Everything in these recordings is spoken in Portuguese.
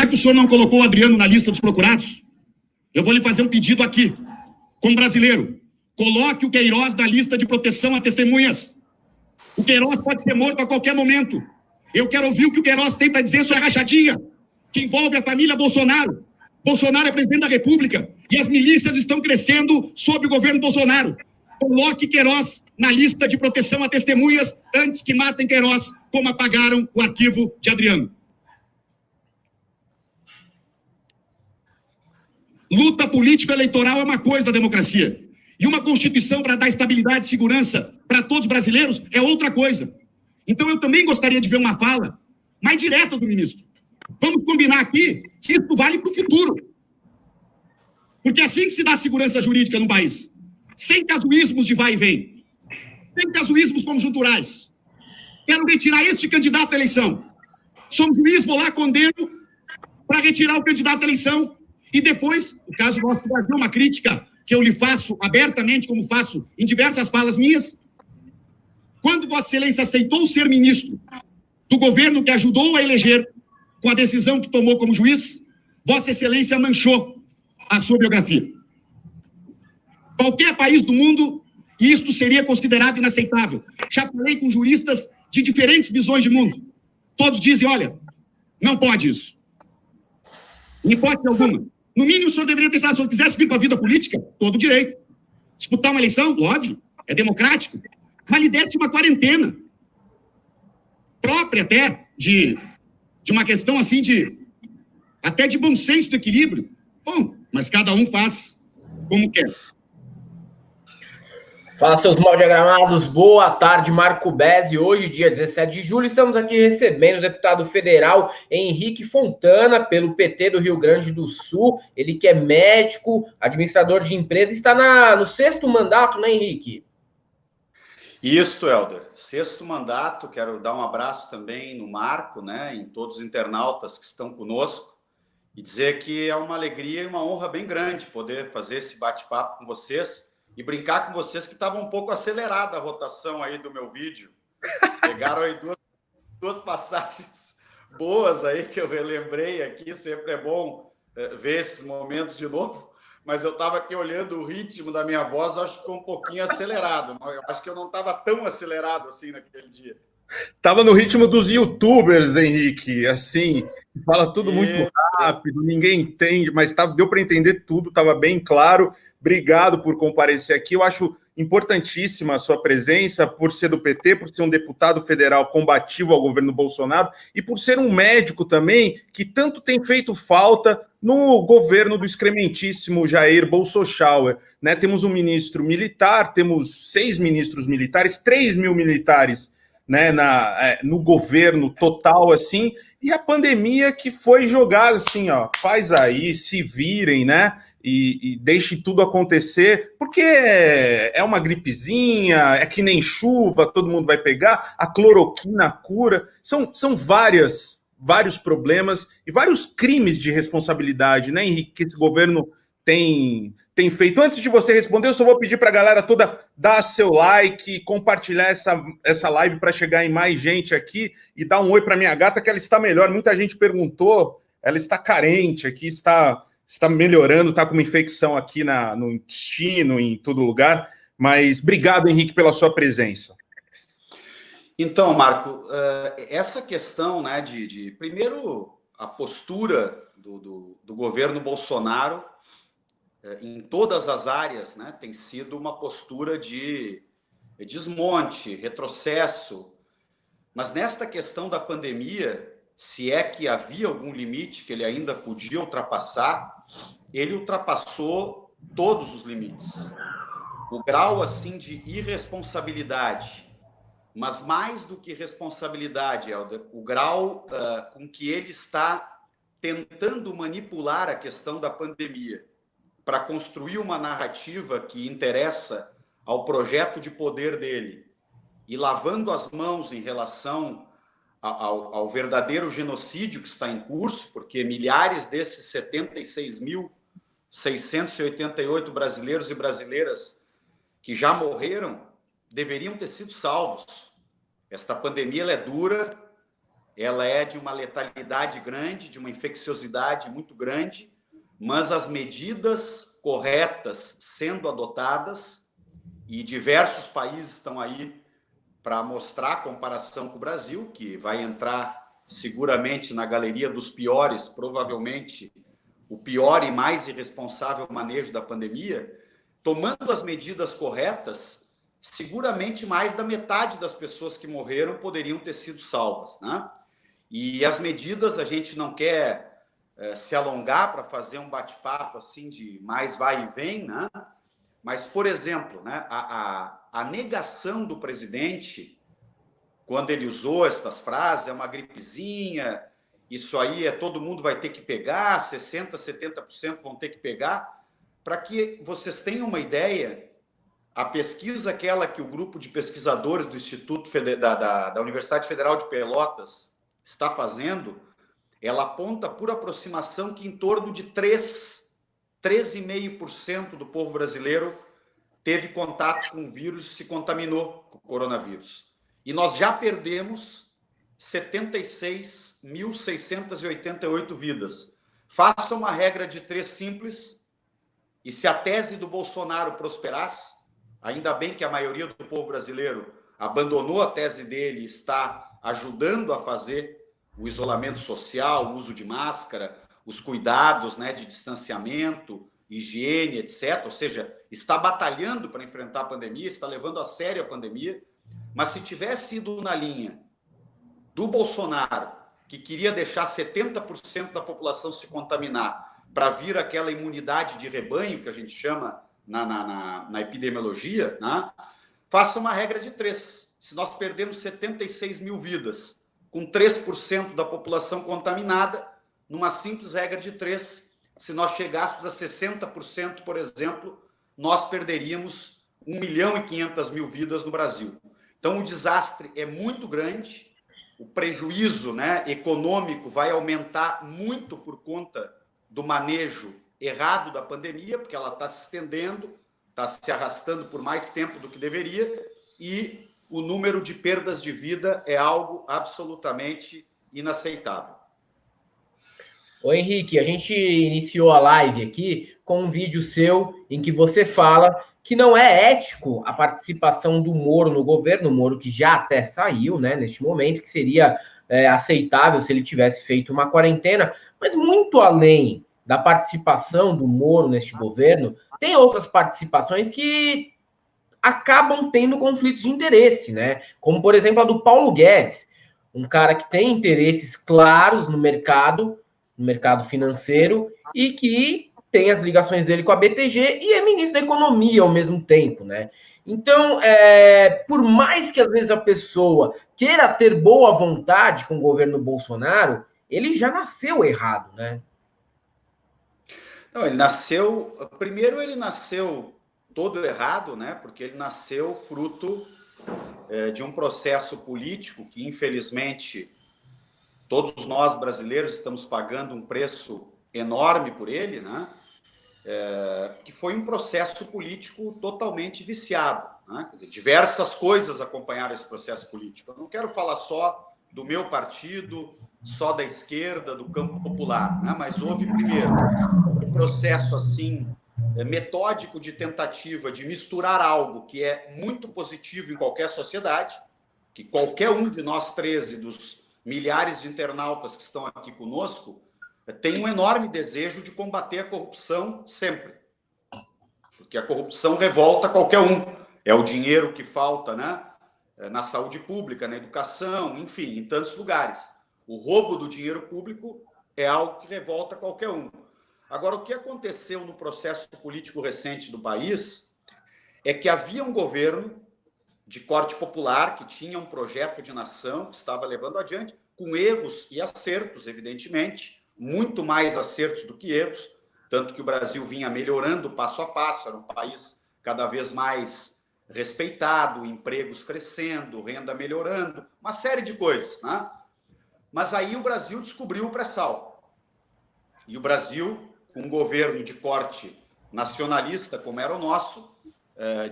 Já que o senhor não colocou o Adriano na lista dos procurados, eu vou lhe fazer um pedido aqui, como brasileiro. Coloque o Queiroz na lista de proteção a testemunhas. O Queiroz pode ser morto a qualquer momento. Eu quero ouvir o que o Queiroz tem para dizer sobre a rachadinha que envolve a família Bolsonaro. Bolsonaro é presidente da República e as milícias estão crescendo sob o governo Bolsonaro. Coloque Queiroz na lista de proteção a testemunhas antes que matem Queiroz, como apagaram o arquivo de Adriano. Luta político-eleitoral é uma coisa da democracia. E uma Constituição para dar estabilidade e segurança para todos os brasileiros é outra coisa. Então eu também gostaria de ver uma fala mais direta do ministro. Vamos combinar aqui que isso vale para o futuro. Porque é assim que se dá segurança jurídica no país. Sem casuísmos de vai e vem. Sem casuísmos conjunturais. Quero retirar este candidato à eleição. Sou um juiz, vou lá, condeno para retirar o candidato à eleição. E depois, no caso do nosso Brasil, uma crítica que eu lhe faço abertamente, como faço em diversas falas minhas. Quando Vossa Excelência aceitou ser ministro do governo que ajudou a eleger com a decisão que tomou como juiz, Vossa Excelência manchou a sua biografia. Qualquer país do mundo, isto seria considerado inaceitável. Já falei com juristas de diferentes visões de mundo. Todos dizem, olha, não pode isso. Em hipótese alguma. No mínimo, o senhor deveria ter estado, se o senhor quisesse vir para a vida política, todo direito. Disputar uma eleição, óbvio, é democrático. Mas lhe desse uma quarentena. Própria até de uma questão assim até de bom senso do equilíbrio. Bom, mas cada um faz como quer. Fala, seus mal diagramados, boa tarde, Marco Bezzi. Hoje, dia 17 de julho, estamos aqui recebendo o deputado federal Henrique Fontana, pelo PT do Rio Grande do Sul. Ele que é médico, administrador de empresa, está no 6º mandato, né, Henrique? Isso, Helder. 6º mandato. Quero dar um abraço também no Marco, né, em todos os internautas que estão conosco, e dizer que é uma alegria e uma honra bem grande poder fazer esse bate-papo com vocês e brincar com vocês que estava um pouco acelerada a rotação aí do meu vídeo. Pegaram aí duas passagens boas aí que eu relembrei aqui, sempre é bom ver esses momentos de novo, mas eu estava aqui olhando o ritmo da minha voz, acho que ficou um pouquinho acelerado. Eu acho que eu não estava tão acelerado assim naquele dia. Tava no ritmo dos YouTubers, Henrique, assim, fala tudo muito rápido, ninguém entende, mas deu para entender tudo, estava bem claro. Obrigado por comparecer aqui. Eu acho importantíssima a sua presença, por ser do PT, por ser um deputado federal combativo ao governo Bolsonaro e por ser um médico também que tanto tem feito falta no governo do excrementíssimo Jair Bolsonaro, né? Temos um ministro militar, temos 6 ministros militares, 3 mil militares, né, no governo total, assim, e a pandemia que foi jogada assim, ó, faz aí, se virem, né? E deixe tudo acontecer, porque é uma gripezinha, é que nem chuva, todo mundo vai pegar, a cloroquina cura, são vários problemas e vários crimes de responsabilidade, né, Henrique, que esse governo tem feito. Antes de você responder, eu só vou pedir para a galera toda dar seu like, compartilhar essa live para chegar em mais gente aqui e dar um oi para minha gata, que ela está melhor. Muita gente perguntou, ela está carente aqui, está melhorando, está com uma infecção aqui no intestino, em todo lugar. Mas obrigado, Henrique, pela sua presença. Então, Marco, essa questão, né, primeiro, a postura do governo Bolsonaro em todas as áreas, né, tem sido uma postura de desmonte, retrocesso. Mas nesta questão da pandemia, se é que havia algum limite que ele ainda podia ultrapassar, ele ultrapassou todos os limites. O grau, assim, de irresponsabilidade, mas mais do que responsabilidade, Helder, o grau com que ele está tentando manipular a questão da pandemia para construir uma narrativa que interessa ao projeto de poder dele e lavando as mãos em relação ao verdadeiro genocídio que está em curso, porque milhares desses 76.688 brasileiros e brasileiras que já morreram deveriam ter sido salvos. Esta pandemia ela é dura, ela é de uma letalidade grande, de uma infecciosidade muito grande, mas as medidas corretas sendo adotadas, e diversos países estão aí para mostrar a comparação com o Brasil, que vai entrar seguramente na galeria dos piores, provavelmente o pior e mais irresponsável manejo da pandemia. Tomando as medidas corretas, seguramente mais da metade das pessoas que morreram poderiam ter sido salvas, né? E as medidas, a gente não quer se alongar para fazer um bate-papo assim de mais vai e vem, né? Mas, por exemplo, né, a negação do presidente, quando ele usou estas frases, é uma gripezinha, isso aí todo mundo vai ter que pegar, 60%, 70% vão ter que pegar. Para que vocês tenham uma ideia, a pesquisa aquela que o grupo de pesquisadores do Instituto da Universidade Federal de Pelotas está fazendo, ela aponta por aproximação que em torno de 3,5% do povo brasileiro teve contato com o vírus e se contaminou com o coronavírus. E nós já perdemos 76.688 vidas. Faça uma regra de 3 simples, e se a tese do Bolsonaro prosperasse, ainda bem que a maioria do povo brasileiro abandonou a tese dele e está ajudando a fazer o isolamento social, o uso de máscara, os cuidados, né, de distanciamento, higiene, etc. Ou seja, está batalhando para enfrentar a pandemia, está levando a sério a pandemia. Mas se tivesse ido na linha do Bolsonaro, que queria deixar 70% da população se contaminar para vir aquela imunidade de rebanho, que a gente chama na epidemiologia, né? Faça uma regra de 3. Se nós perdemos 76 mil vidas com 3% da população contaminada, numa simples regra de 3, se nós chegássemos a 60%, por exemplo, nós perderíamos 1.500.000 vidas no Brasil. Então, o desastre é muito grande, o prejuízo, né, econômico vai aumentar muito por conta do manejo errado da pandemia, porque ela está se estendendo, está se arrastando por mais tempo do que deveria, e o número de perdas de vida é algo absolutamente inaceitável. Ô Henrique, a gente iniciou a live aqui com um vídeo seu em que você fala que não é ético a participação do Moro no governo, o Moro que já até saiu, né, neste momento, que seria aceitável se ele tivesse feito uma quarentena, mas muito além da participação do Moro neste governo, tem outras participações que acabam tendo conflitos de interesse, né? Como, por exemplo, a do Paulo Guedes, um cara que tem interesses claros no mercado financeiro, e que tem as ligações dele com a BTG e é ministro da Economia ao mesmo tempo, né? Então, por mais que às vezes a pessoa queira ter boa vontade com o governo Bolsonaro, ele já nasceu errado, né? Não, ele nasceu todo errado, né? Porque ele nasceu fruto de um processo político que, infelizmente, todos nós brasileiros estamos pagando um preço enorme por ele, né? Que foi um processo político totalmente viciado, né? Quer dizer, diversas coisas acompanharam esse processo político. Eu não quero falar só do meu partido, só da esquerda, do campo popular, né? Mas houve, primeiro, um processo assim metódico de tentativa de misturar algo que é muito positivo em qualquer sociedade, que qualquer um de nós 13, dos milhares de internautas que estão aqui conosco, tem um enorme desejo de combater a corrupção sempre. Porque a corrupção revolta qualquer um. É o dinheiro que falta, né? Na saúde pública, na educação, enfim, em tantos lugares. O roubo do dinheiro público é algo que revolta qualquer um. Agora, o que aconteceu no processo político recente do país é que havia um governo de corte popular que tinha um projeto de nação que estava levando adiante, com erros e acertos, evidentemente, muito mais acertos do que erros, tanto que o Brasil vinha melhorando passo a passo, era um país cada vez mais respeitado, empregos crescendo, renda melhorando, uma série de coisas, né? Mas aí o Brasil descobriu o pré-sal. E o Brasil, com um governo de corte nacionalista, como era o nosso,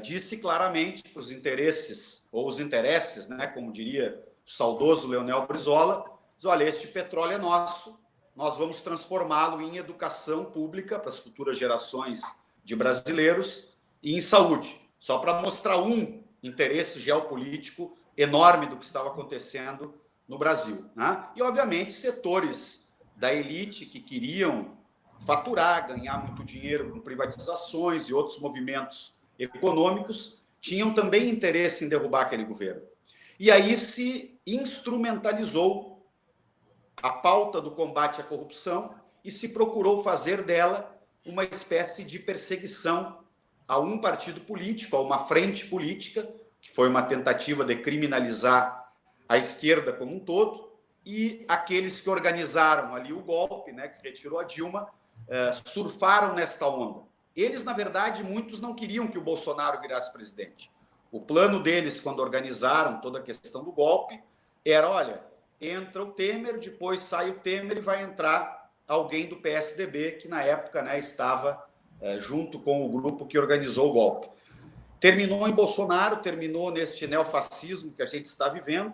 disse claramente que os interesses, né, como diria o saudoso Leonel Brizola, diz, olha, este petróleo é nosso, nós vamos transformá-lo em educação pública para as futuras gerações de brasileiros e em saúde, só para mostrar um interesse geopolítico enorme do que estava acontecendo no Brasil, né? E, obviamente, setores da elite que queriam faturar, ganhar muito dinheiro com privatizações e outros movimentos econômicos tinham também interesse em derrubar aquele governo. E aí se instrumentalizou a pauta do combate à corrupção e se procurou fazer dela uma espécie de perseguição a um partido político, a uma frente política, que foi uma tentativa de criminalizar a esquerda como um todo, e aqueles que organizaram ali o golpe, né, que retirou a Dilma, surfaram nesta onda. Eles, na verdade, muitos não queriam que o Bolsonaro virasse presidente. O plano deles, quando organizaram toda a questão do golpe, era, olha, entra o Temer, depois sai o Temer e vai entrar alguém do PSDB, que na época, né, estava junto com o grupo que organizou o golpe. Terminou em Bolsonaro, terminou neste neofascismo que a gente está vivendo.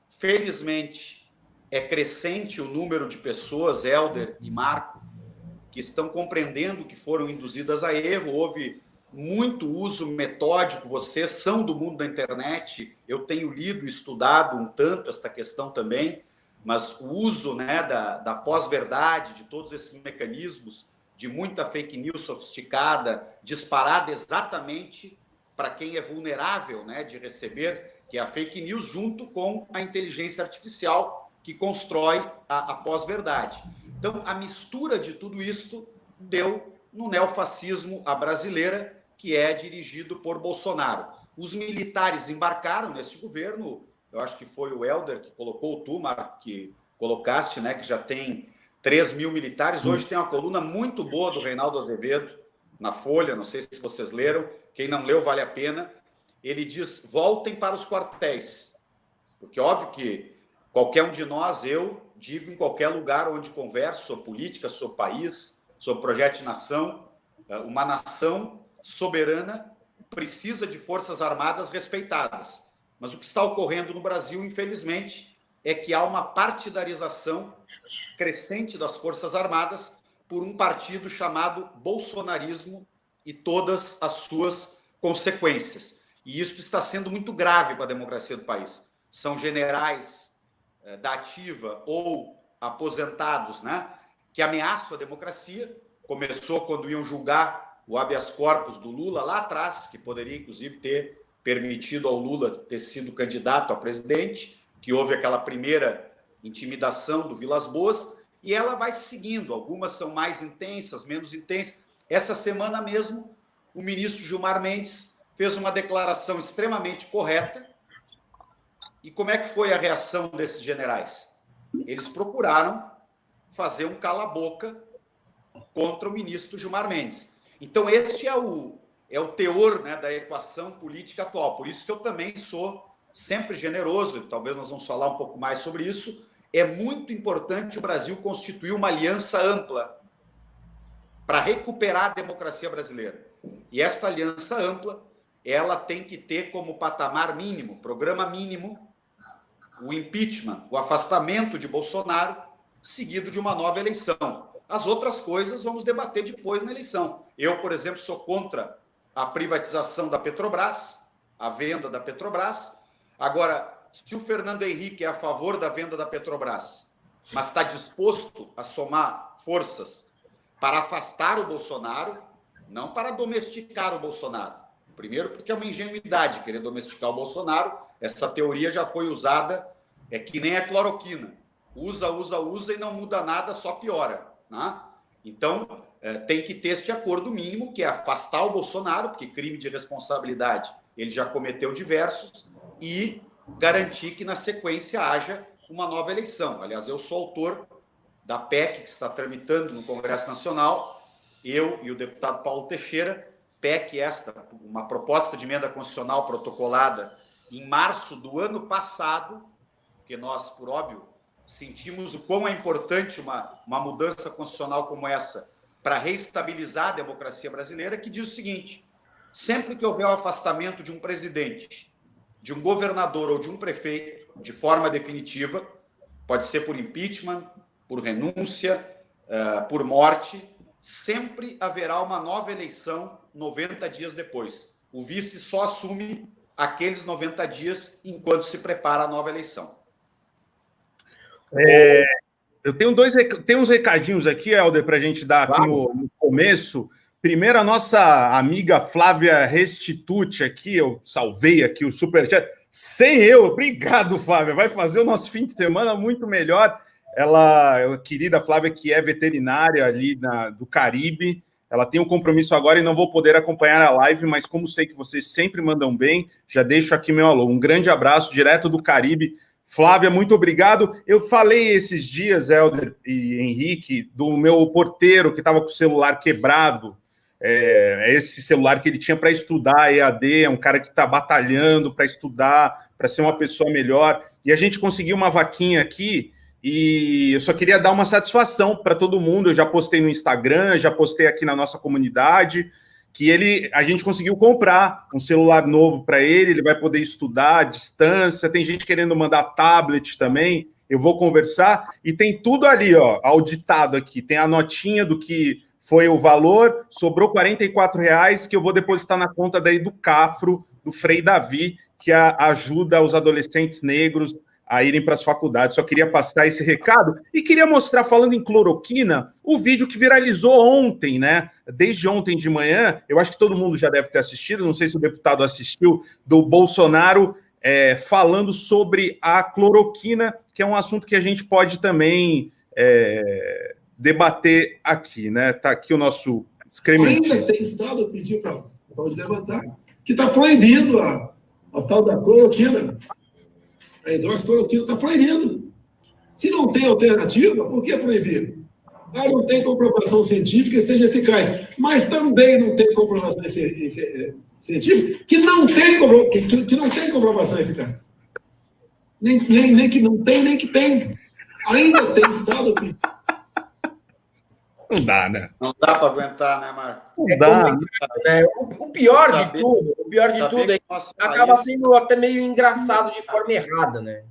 Felizmente, é crescente o número de pessoas, Helder e Marco, que estão compreendendo que foram induzidas a erro. Houve muito uso metódico, vocês são do mundo da internet, eu tenho lido e estudado um tanto esta questão também, mas o uso, né, da pós-verdade, de todos esses mecanismos, de muita fake news sofisticada, disparada exatamente para quem é vulnerável, né, de receber, que é a fake news, junto com a inteligência artificial que constrói a pós-verdade. Então, a mistura de tudo isto deu no neofascismo à brasileira, que é dirigido por Bolsonaro. Os militares embarcaram nesse governo, eu acho que foi o Helder que colocou, tu, Marco, que colocaste, né, que já tem 3 mil militares. Hoje tem uma coluna muito boa do Reinaldo Azevedo, na Folha, não sei se vocês leram, quem não leu vale a pena. Ele diz, voltem para os quartéis, porque óbvio que qualquer um de nós, eu digo em qualquer lugar onde converso sobre política, sobre país, sobre projeto de nação, uma nação soberana precisa de forças armadas respeitadas. Mas o que está ocorrendo no Brasil, infelizmente, é que há uma partidarização crescente das forças armadas por um partido chamado bolsonarismo e todas as suas consequências. E isso está sendo muito grave para a democracia do país. São generais da ativa ou aposentados, né, que ameaçam a democracia. Começou quando iam julgar o habeas corpus do Lula lá atrás, que poderia, inclusive, ter permitido ao Lula ter sido candidato a presidente, que houve aquela primeira intimidação do Vilas Boas, e ela vai seguindo. Algumas são mais intensas, menos intensas. Essa semana mesmo, o ministro Gilmar Mendes fez uma declaração extremamente correta. E como é que foi a reação desses generais? Eles procuraram fazer um cala-boca contra o ministro Gilmar Mendes. Então, este é o teor, né, da equação política atual. Por isso que eu também sou sempre generoso, talvez nós vamos falar um pouco mais sobre isso. É muito importante o Brasil constituir uma aliança ampla para recuperar a democracia brasileira. E esta aliança ampla, ela tem que ter como patamar mínimo, programa mínimo, o impeachment, o afastamento de Bolsonaro, seguido de uma nova eleição. As outras coisas vamos debater depois na eleição. Eu, por exemplo, sou contra a privatização da Petrobras, a venda da Petrobras. Agora, se o Fernando Henrique é a favor da venda da Petrobras, mas está disposto a somar forças para afastar o Bolsonaro, não para domesticar o Bolsonaro. Primeiro, porque é uma ingenuidade querer domesticar o Bolsonaro. Essa teoria já foi usada, é que nem a cloroquina. Usa e não muda nada, só piora, né? Então, tem que ter este acordo mínimo, que é afastar o Bolsonaro, porque crime de responsabilidade ele já cometeu diversos, e garantir que, na sequência, haja uma nova eleição. Aliás, eu sou autor da PEC, que está tramitando no Congresso Nacional, eu e o deputado Paulo Teixeira. PEC esta, uma proposta de emenda constitucional protocolada em março do ano passado, porque nós, por óbvio, sentimos o quão é importante uma mudança constitucional como essa para reestabilizar a democracia brasileira, que diz o seguinte: sempre que houver o afastamento de um presidente, de um governador ou de um prefeito, de forma definitiva, pode ser por impeachment, por renúncia, por morte, sempre haverá uma nova eleição 90 dias depois. O vice só assume aqueles 90 dias enquanto se prepara a nova eleição. Eu tenho uns recadinhos aqui, Helder, para a gente dar aqui no começo. Primeiro, a nossa amiga Flávia Restituti aqui, eu salvei aqui o superchat. Sem eu, obrigado, Flávia. Vai fazer o nosso fim de semana muito melhor. Ela, a querida Flávia, que é veterinária ali do Caribe, ela tem um compromisso agora e não vou poder acompanhar a live, mas como sei que vocês sempre mandam bem, já deixo aqui meu alô. Um grande abraço direto do Caribe. Flávia, muito obrigado. Eu falei esses dias, Helder e Henrique, do meu porteiro que estava com o celular quebrado. Esse celular que ele tinha para estudar EAD, é um cara que está batalhando para estudar, para ser uma pessoa melhor. E a gente conseguiu uma vaquinha aqui e eu só queria dar uma satisfação para todo mundo. Eu já postei no Instagram, já postei aqui na nossa comunidade, que a gente conseguiu comprar um celular novo para ele vai poder estudar à distância. Tem gente querendo mandar tablet também. Eu vou conversar e tem tudo ali, ó, auditado aqui. Tem a notinha do que foi o valor, sobrou R$44 que eu vou depositar na conta daí do Cafro, do Frei Davi, que ajuda os adolescentes negros a irem para as faculdades. Só queria passar esse recado e queria mostrar, falando em cloroquina, o vídeo que viralizou ontem, né? Desde ontem de manhã, eu acho que todo mundo já deve ter assistido, não sei se o deputado assistiu, do Bolsonaro falando sobre a cloroquina, que é um assunto que a gente pode também debater aqui, né? Está aqui o nosso excrementício. Ainda tem estado, eu pedi para levantar, que está proibindo a tal da cloroquina. A hidroxicloroquina está proibindo. Se não tem alternativa, por que proibir? Não tem comprovação científica que seja eficaz. Mas também não tem comprovação científica que não tem comprovação eficaz. Nem que não tem, nem que tem. Ainda tem estado. Não dá, né? Não dá para aguentar, né, Marco? Não dá. Né? O pior de tudo é que acaba sendo até meio engraçado de forma errada, né?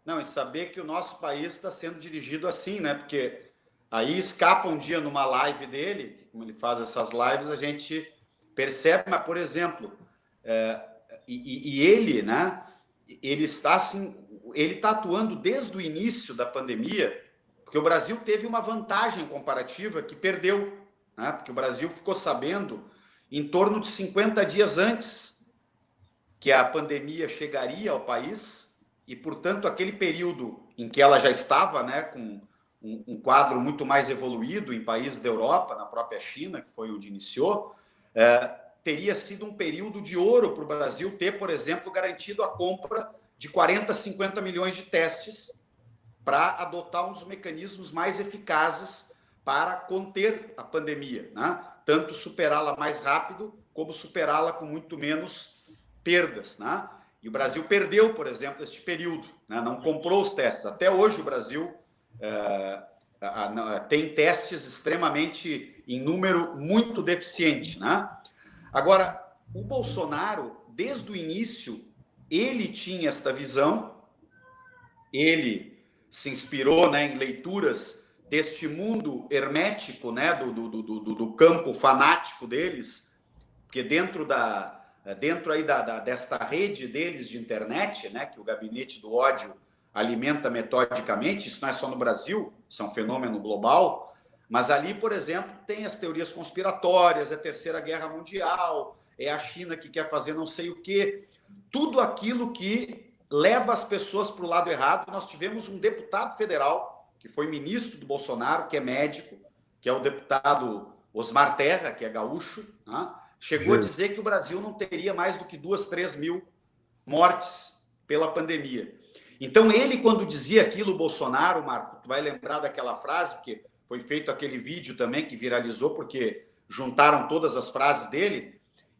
Não, e saber que o nosso país está sendo dirigido assim, né? Porque aí escapa um dia numa live dele, como ele faz essas lives, a gente percebe, mas, por exemplo, ele, né? Ele está assim, ele está atuando desde o início da pandemia, porque o Brasil teve uma vantagem comparativa que perdeu, né? Porque o Brasil ficou sabendo em torno de 50 dias antes que a pandemia chegaria ao país e, portanto, aquele período em que ela já estava, né, com um quadro muito mais evoluído em países da Europa, na própria China, que foi onde iniciou, teria sido um período de ouro para o Brasil ter, por exemplo, garantido a compra de 40, 50 milhões de testes para adotar um dos mecanismos mais eficazes para conter a pandemia, né? Tanto superá-la mais rápido, como superá-la com muito menos perdas, né? E o Brasil perdeu, por exemplo, este período, né? Não comprou os testes. Até hoje o Brasil tem testes extremamente em número muito deficiente, né? Agora, o Bolsonaro, desde o início, ele tinha esta visão, ele se inspirou, né, em leituras deste mundo hermético, né, do campo fanático deles, porque dentro aí desta rede deles de internet, né, que o gabinete do ódio alimenta metodicamente, isso não é só no Brasil, isso é um fenômeno global, mas ali, por exemplo, tem as teorias conspiratórias, é a Terceira Guerra Mundial, é a China que quer fazer não sei o quê, tudo aquilo que leva as pessoas para o lado errado. Nós tivemos um deputado federal, que foi ministro do Bolsonaro, que é médico, que é o deputado Osmar Terra, que é gaúcho, né? Chegou a dizer que o Brasil não teria mais do que 2, 3 mil mortes pela pandemia. Então, ele, quando dizia aquilo, o Bolsonaro, Marco, tu vai lembrar daquela frase, porque foi feito aquele vídeo também que viralizou, porque juntaram todas as frases dele,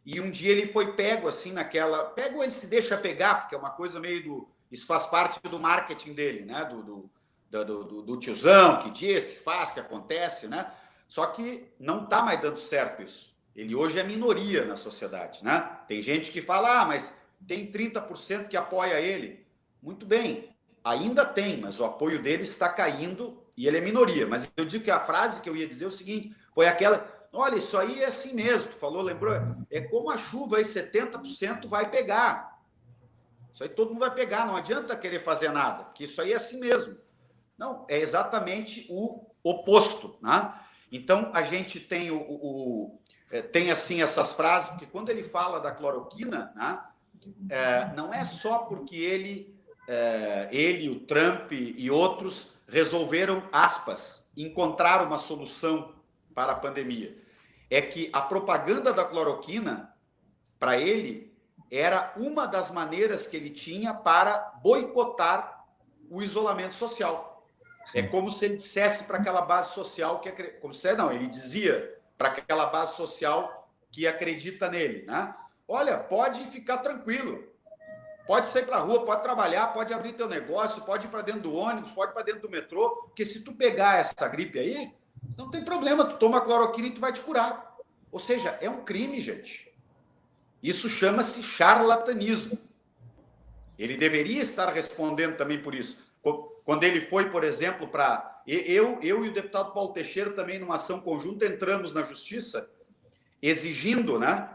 e um dia ele foi pego assim naquela... Pego, ele se deixa pegar, porque é uma coisa meio do... Isso faz parte do marketing dele, né? Do tiozão que diz, que faz, que acontece, né? Só que não está mais dando certo isso. Ele hoje é minoria na sociedade, né? Tem gente que fala, mas tem 30% que apoia ele. Muito bem. ainda tem, mas o apoio dele está caindo e ele é minoria. Mas eu digo que a frase que eu ia dizer é o seguinte, foi aquela, olha, isso aí é assim mesmo, tu falou, lembrou? É como a chuva aí, 70% vai pegar. Isso aí todo mundo vai pegar, não adianta querer fazer nada, porque isso aí é assim mesmo. Não, é exatamente o oposto, né? Então, a gente tem tem assim essas frases, porque quando ele fala da cloroquina, né, não é só porque ele, o Trump e outros resolveram, aspas, encontrar uma solução para a pandemia. É que a propaganda da cloroquina, para ele, era uma das maneiras que ele tinha para boicotar o isolamento social. Sim. É como se ele dissesse para aquela base social que ele dizia para aquela base social que acredita nele, né? Olha, pode ficar tranquilo, pode sair para a rua, pode trabalhar, pode abrir teu negócio, pode ir para dentro do ônibus, pode ir para dentro do metrô, porque se tu pegar essa gripe aí, não tem problema, tu toma cloroquina e tu vai te curar. Ou seja, é um crime, gente. Isso chama-se charlatanismo. Ele deveria estar respondendo também por isso. Quando ele foi, por exemplo, para... Eu e o deputado Paulo Teixeira também, numa ação conjunta, entramos na Justiça exigindo, né,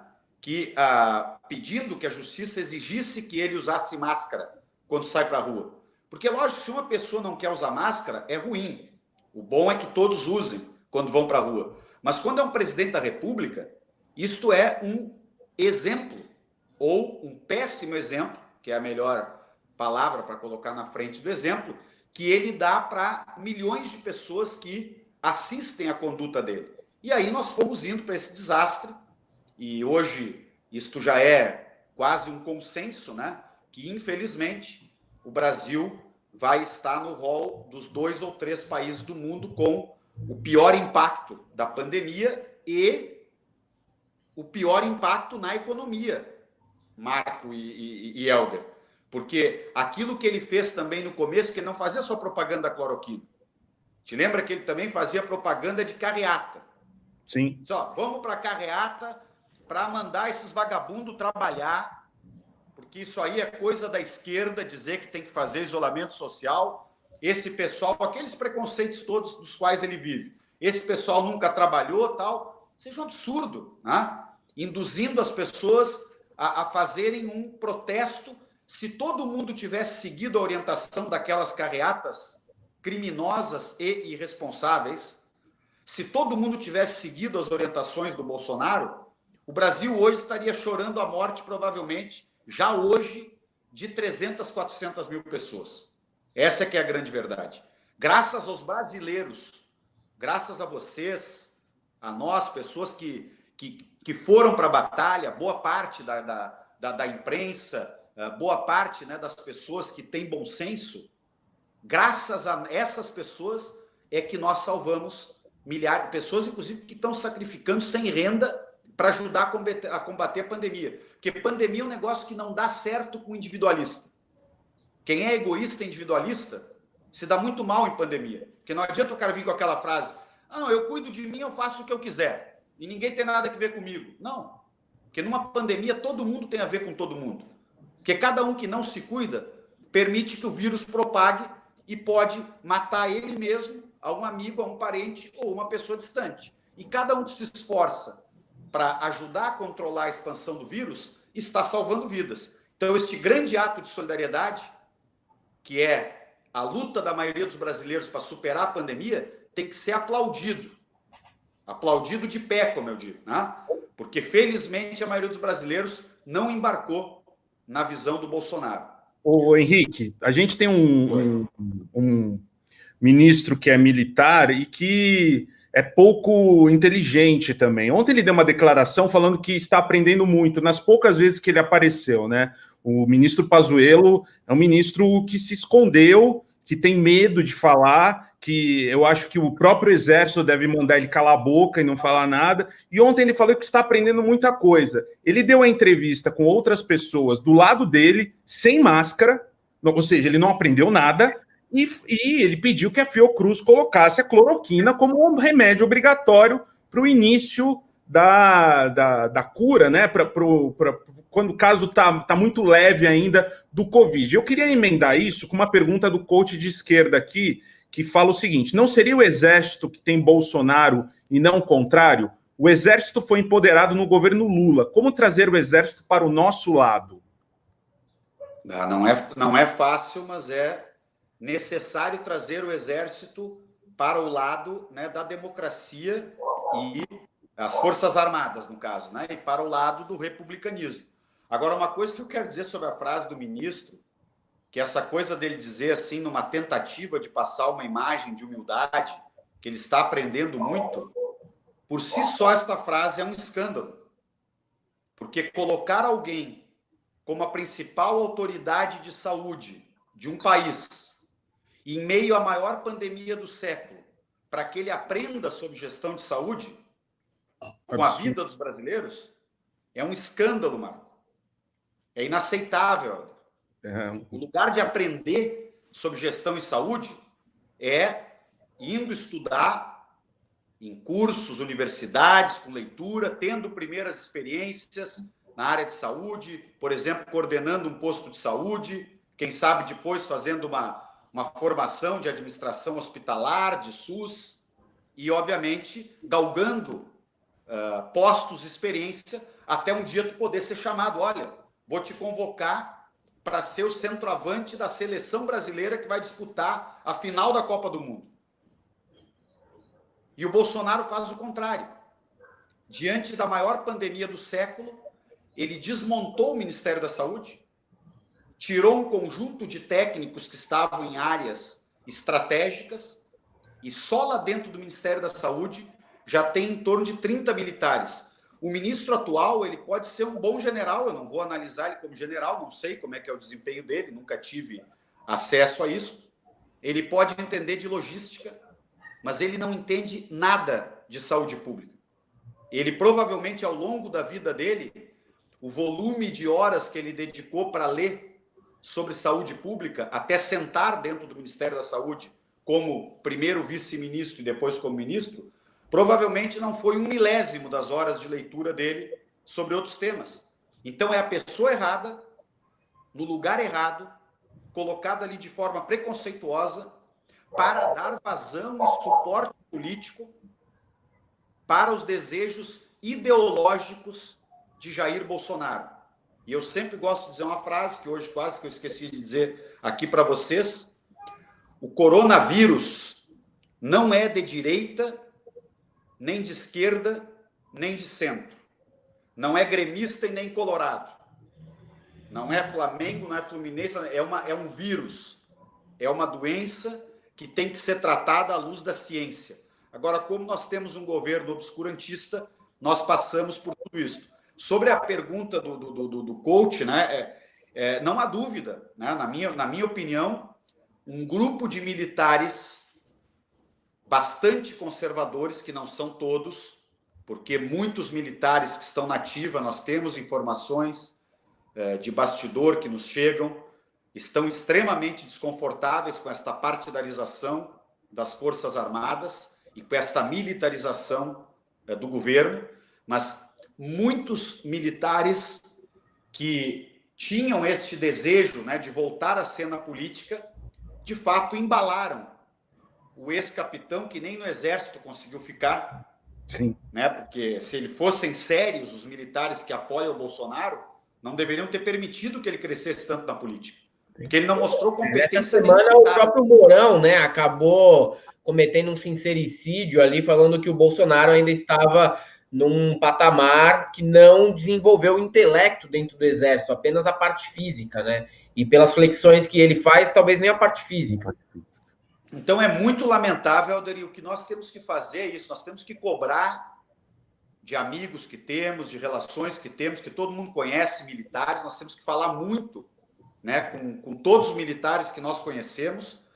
pedindo que a Justiça exigisse que ele usasse máscara quando sai para a rua. Porque, lógico, se uma pessoa não quer usar máscara, é ruim. O bom é que todos usem quando vão para a rua. Mas quando é um presidente da República, isto é um exemplo, ou um péssimo exemplo, que é a melhor palavra para colocar na frente do exemplo, que ele dá para milhões de pessoas que assistem à conduta dele. E aí nós fomos indo para esse desastre, e hoje isto já é quase um consenso, né? Que infelizmente o Brasil vai estar no rol dos 2 ou 3 países do mundo com o pior impacto da pandemia e o pior impacto na economia, Marco e Helder. Porque aquilo que ele fez também no começo, que não fazia só propaganda da cloroquina. Te lembra que ele também fazia propaganda de carreata? Sim. Só, vamos para a carreata para mandar esses vagabundos trabalhar, porque isso aí é coisa da esquerda, dizer que tem que fazer isolamento social. Esse pessoal, aqueles preconceitos todos dos quais ele vive, esse pessoal nunca trabalhou, tal, seja um absurdo, né? Induzindo as pessoas a fazerem um protesto. Se todo mundo tivesse seguido a orientação daquelas carreatas criminosas e irresponsáveis, se todo mundo tivesse seguido as orientações do Bolsonaro, o Brasil hoje estaria chorando a morte, provavelmente, já hoje, de 300, 400 mil pessoas. Essa é que é a grande verdade. Graças aos brasileiros, graças a vocês, a nós, pessoas que foram para a batalha, boa parte da imprensa, boa parte, né, das pessoas que têm bom senso, graças a essas pessoas é que nós salvamos milhares de pessoas, inclusive que estão sacrificando sem renda para ajudar a combater a pandemia. Porque pandemia é um negócio que não dá certo com o individualista. Quem é egoísta e individualista se dá muito mal em pandemia. Porque não adianta o cara vir com aquela frase, não, eu cuido de mim, eu faço o que eu quiser. E ninguém tem nada a ver comigo. Não. Porque numa pandemia todo mundo tem a ver com todo mundo. Porque cada um que não se cuida permite que o vírus propague e pode matar ele mesmo, a um amigo, a um parente ou uma pessoa distante. E cada um que se esforça para ajudar a controlar a expansão do vírus está salvando vidas. Então, este grande ato de solidariedade, que é a luta da maioria dos brasileiros para superar a pandemia, tem que ser aplaudido. Aplaudido de pé, como eu digo, né? Porque, felizmente, a maioria dos brasileiros não embarcou na visão do Bolsonaro. Ô, Henrique, a gente tem um ministro que é militar e que é pouco inteligente também. Ontem ele deu uma declaração falando que está aprendendo muito, nas poucas vezes que ele apareceu, né? O ministro Pazuello é um ministro que se escondeu, que tem medo de falar, que eu acho que o próprio exército deve mandar ele calar a boca e não falar nada. E ontem ele falou que está aprendendo muita coisa. Ele deu a entrevista com outras pessoas do lado dele, sem máscara, ou seja, ele não aprendeu nada, e ele pediu que a Fiocruz colocasse a cloroquina como um remédio obrigatório para o início da cura, né? Para quando o caso tá muito leve ainda do Covid. Eu queria emendar isso com uma pergunta do coach de esquerda aqui, que fala o seguinte: não seria o Exército que tem Bolsonaro e não o contrário? O Exército foi empoderado no governo Lula. Como trazer o Exército para o nosso lado? Não é fácil, mas é necessário trazer o Exército para o lado, né, da democracia e as Forças Armadas, no caso, né, e para o lado do republicanismo. Agora, uma coisa que eu quero dizer sobre a frase do ministro, que essa coisa dele dizer assim, numa tentativa de passar uma imagem de humildade, que ele está aprendendo muito, por si só esta frase é um escândalo. Porque colocar alguém como a principal autoridade de saúde de um país, em meio à maior pandemia do século, para que ele aprenda sobre gestão de saúde, com a vida dos brasileiros, é um escândalo, Marco. É inaceitável. O lugar de aprender sobre gestão e saúde é indo estudar em cursos, universidades, com leitura, tendo primeiras experiências na área de saúde, por exemplo, coordenando um posto de saúde, quem sabe depois fazendo uma formação de administração hospitalar, de SUS, e, obviamente, galgando postos de experiência até um dia tu poder ser chamado. Olha, vou te convocar para ser o centroavante da seleção brasileira que vai disputar a final da Copa do Mundo. E o Bolsonaro faz o contrário. Diante da maior pandemia do século, ele desmontou o Ministério da Saúde, tirou um conjunto de técnicos que estavam em áreas estratégicas e só lá dentro do Ministério da Saúde já tem em torno de 30 militares. O ministro atual, ele pode ser um bom general, eu não vou analisar ele como general, não sei como é que é o desempenho dele, nunca tive acesso a isso. Ele pode entender de logística, mas ele não entende nada de saúde pública. Ele provavelmente, ao longo da vida dele, o volume de horas que ele dedicou para ler sobre saúde pública, até sentar dentro do Ministério da Saúde como primeiro vice-ministro e depois como ministro, provavelmente não foi 1/1000 das horas de leitura dele sobre outros temas. Então é a pessoa errada, no lugar errado, colocada ali de forma preconceituosa, para dar vazão e suporte político para os desejos ideológicos de Jair Bolsonaro. E eu sempre gosto de dizer uma frase, que hoje quase que eu esqueci de dizer aqui para vocês: o coronavírus não é de direita, nem de esquerda, nem de centro. Não é gremista e nem colorado. Não é Flamengo, não é Fluminense, é um vírus. É uma doença que tem que ser tratada à luz da ciência. Agora, como nós temos um governo obscurantista, nós passamos por tudo isso. Sobre a pergunta do coach, né, não há dúvida, né, na minha opinião, um grupo de militares bastante conservadores, que não são todos, porque muitos militares que estão na ativa, nós temos informações de bastidor que nos chegam, estão extremamente desconfortáveis com esta partidarização das Forças Armadas e com esta militarização do governo, mas muitos militares que tinham este desejo, né, de voltar à cena política, de fato embalaram o ex-capitão, que nem no Exército conseguiu ficar. Sim. Né, porque se eles fossem sérios, os militares que apoiam o Bolsonaro não deveriam ter permitido que ele crescesse tanto na política. Porque ele não mostrou competência. Essa semana o próprio Mourão, né, acabou cometendo um sincericídio ali, falando que o Bolsonaro ainda estava num patamar que não desenvolveu o intelecto dentro do Exército, apenas a parte física, né? E pelas flexões que ele faz, talvez nem a parte física. Então é muito lamentável, Alder, o que nós temos que fazer é isso, nós temos que cobrar de amigos que temos, de relações que temos, que todo mundo conhece, militares, nós temos que falar muito, né, com todos os militares que nós conhecemos,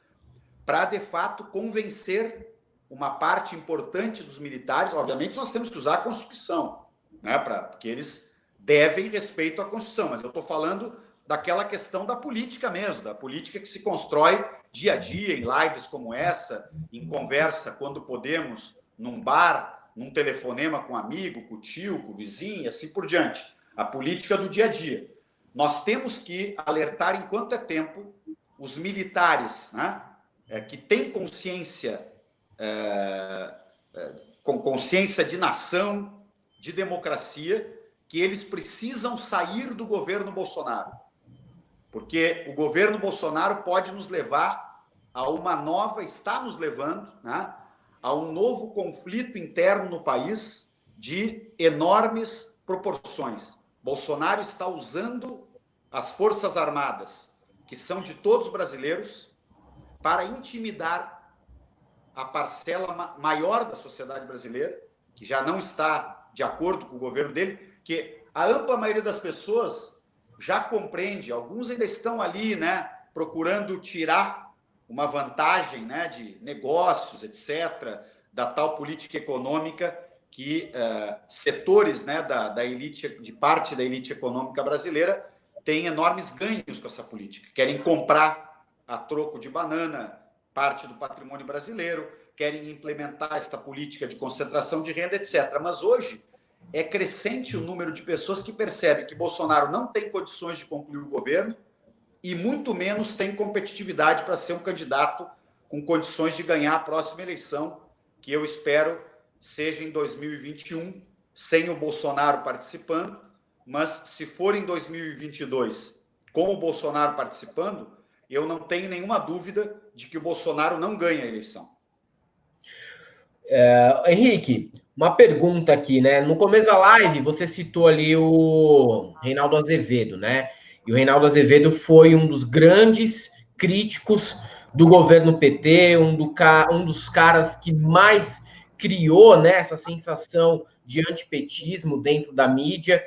para, de fato, convencer uma parte importante dos militares. Obviamente, nós temos que usar a Constituição, né, porque eles devem respeito à Constituição, mas eu estou falando daquela questão da política mesmo, da política que se constrói dia a dia, em lives como essa, em conversa, quando podemos, num bar, num telefonema com um amigo, com o tio, com o vizinho, e assim por diante. a política do dia a dia. Nós temos que alertar, enquanto é tempo, os militares, né, que têm consciência, com consciência de nação, de democracia, que eles precisam sair do governo Bolsonaro. Porque o governo Bolsonaro pode nos levar a uma nova, está nos levando, né, a um novo conflito interno no país de enormes proporções. Bolsonaro está usando as Forças Armadas, que são de todos os brasileiros, para intimidar a parcela maior da sociedade brasileira, que já não está de acordo com o governo dele, que a ampla maioria das pessoas já compreende, alguns ainda estão ali, né, procurando tirar uma vantagem, né, de negócios, etc., da tal política econômica que setores, né, da elite, de parte da elite econômica brasileira, têm enormes ganhos com essa política. Querem comprar a troco de banana parte do patrimônio brasileiro, querem implementar esta política de concentração de renda, etc. Mas hoje é crescente o número de pessoas que percebem que Bolsonaro não tem condições de concluir o governo e muito menos tem competitividade para ser um candidato com condições de ganhar a próxima eleição, que eu espero seja em 2021, sem o Bolsonaro participando, mas se for em 2022 com o Bolsonaro participando, eu não tenho nenhuma dúvida de que o Bolsonaro não ganha a eleição. Henrique, uma pergunta aqui, né? No começo da live, você citou ali o Reinaldo Azevedo, né? E o Reinaldo Azevedo foi um dos grandes críticos do governo PT, um dos caras que mais criou, né, essa sensação de antipetismo dentro da mídia.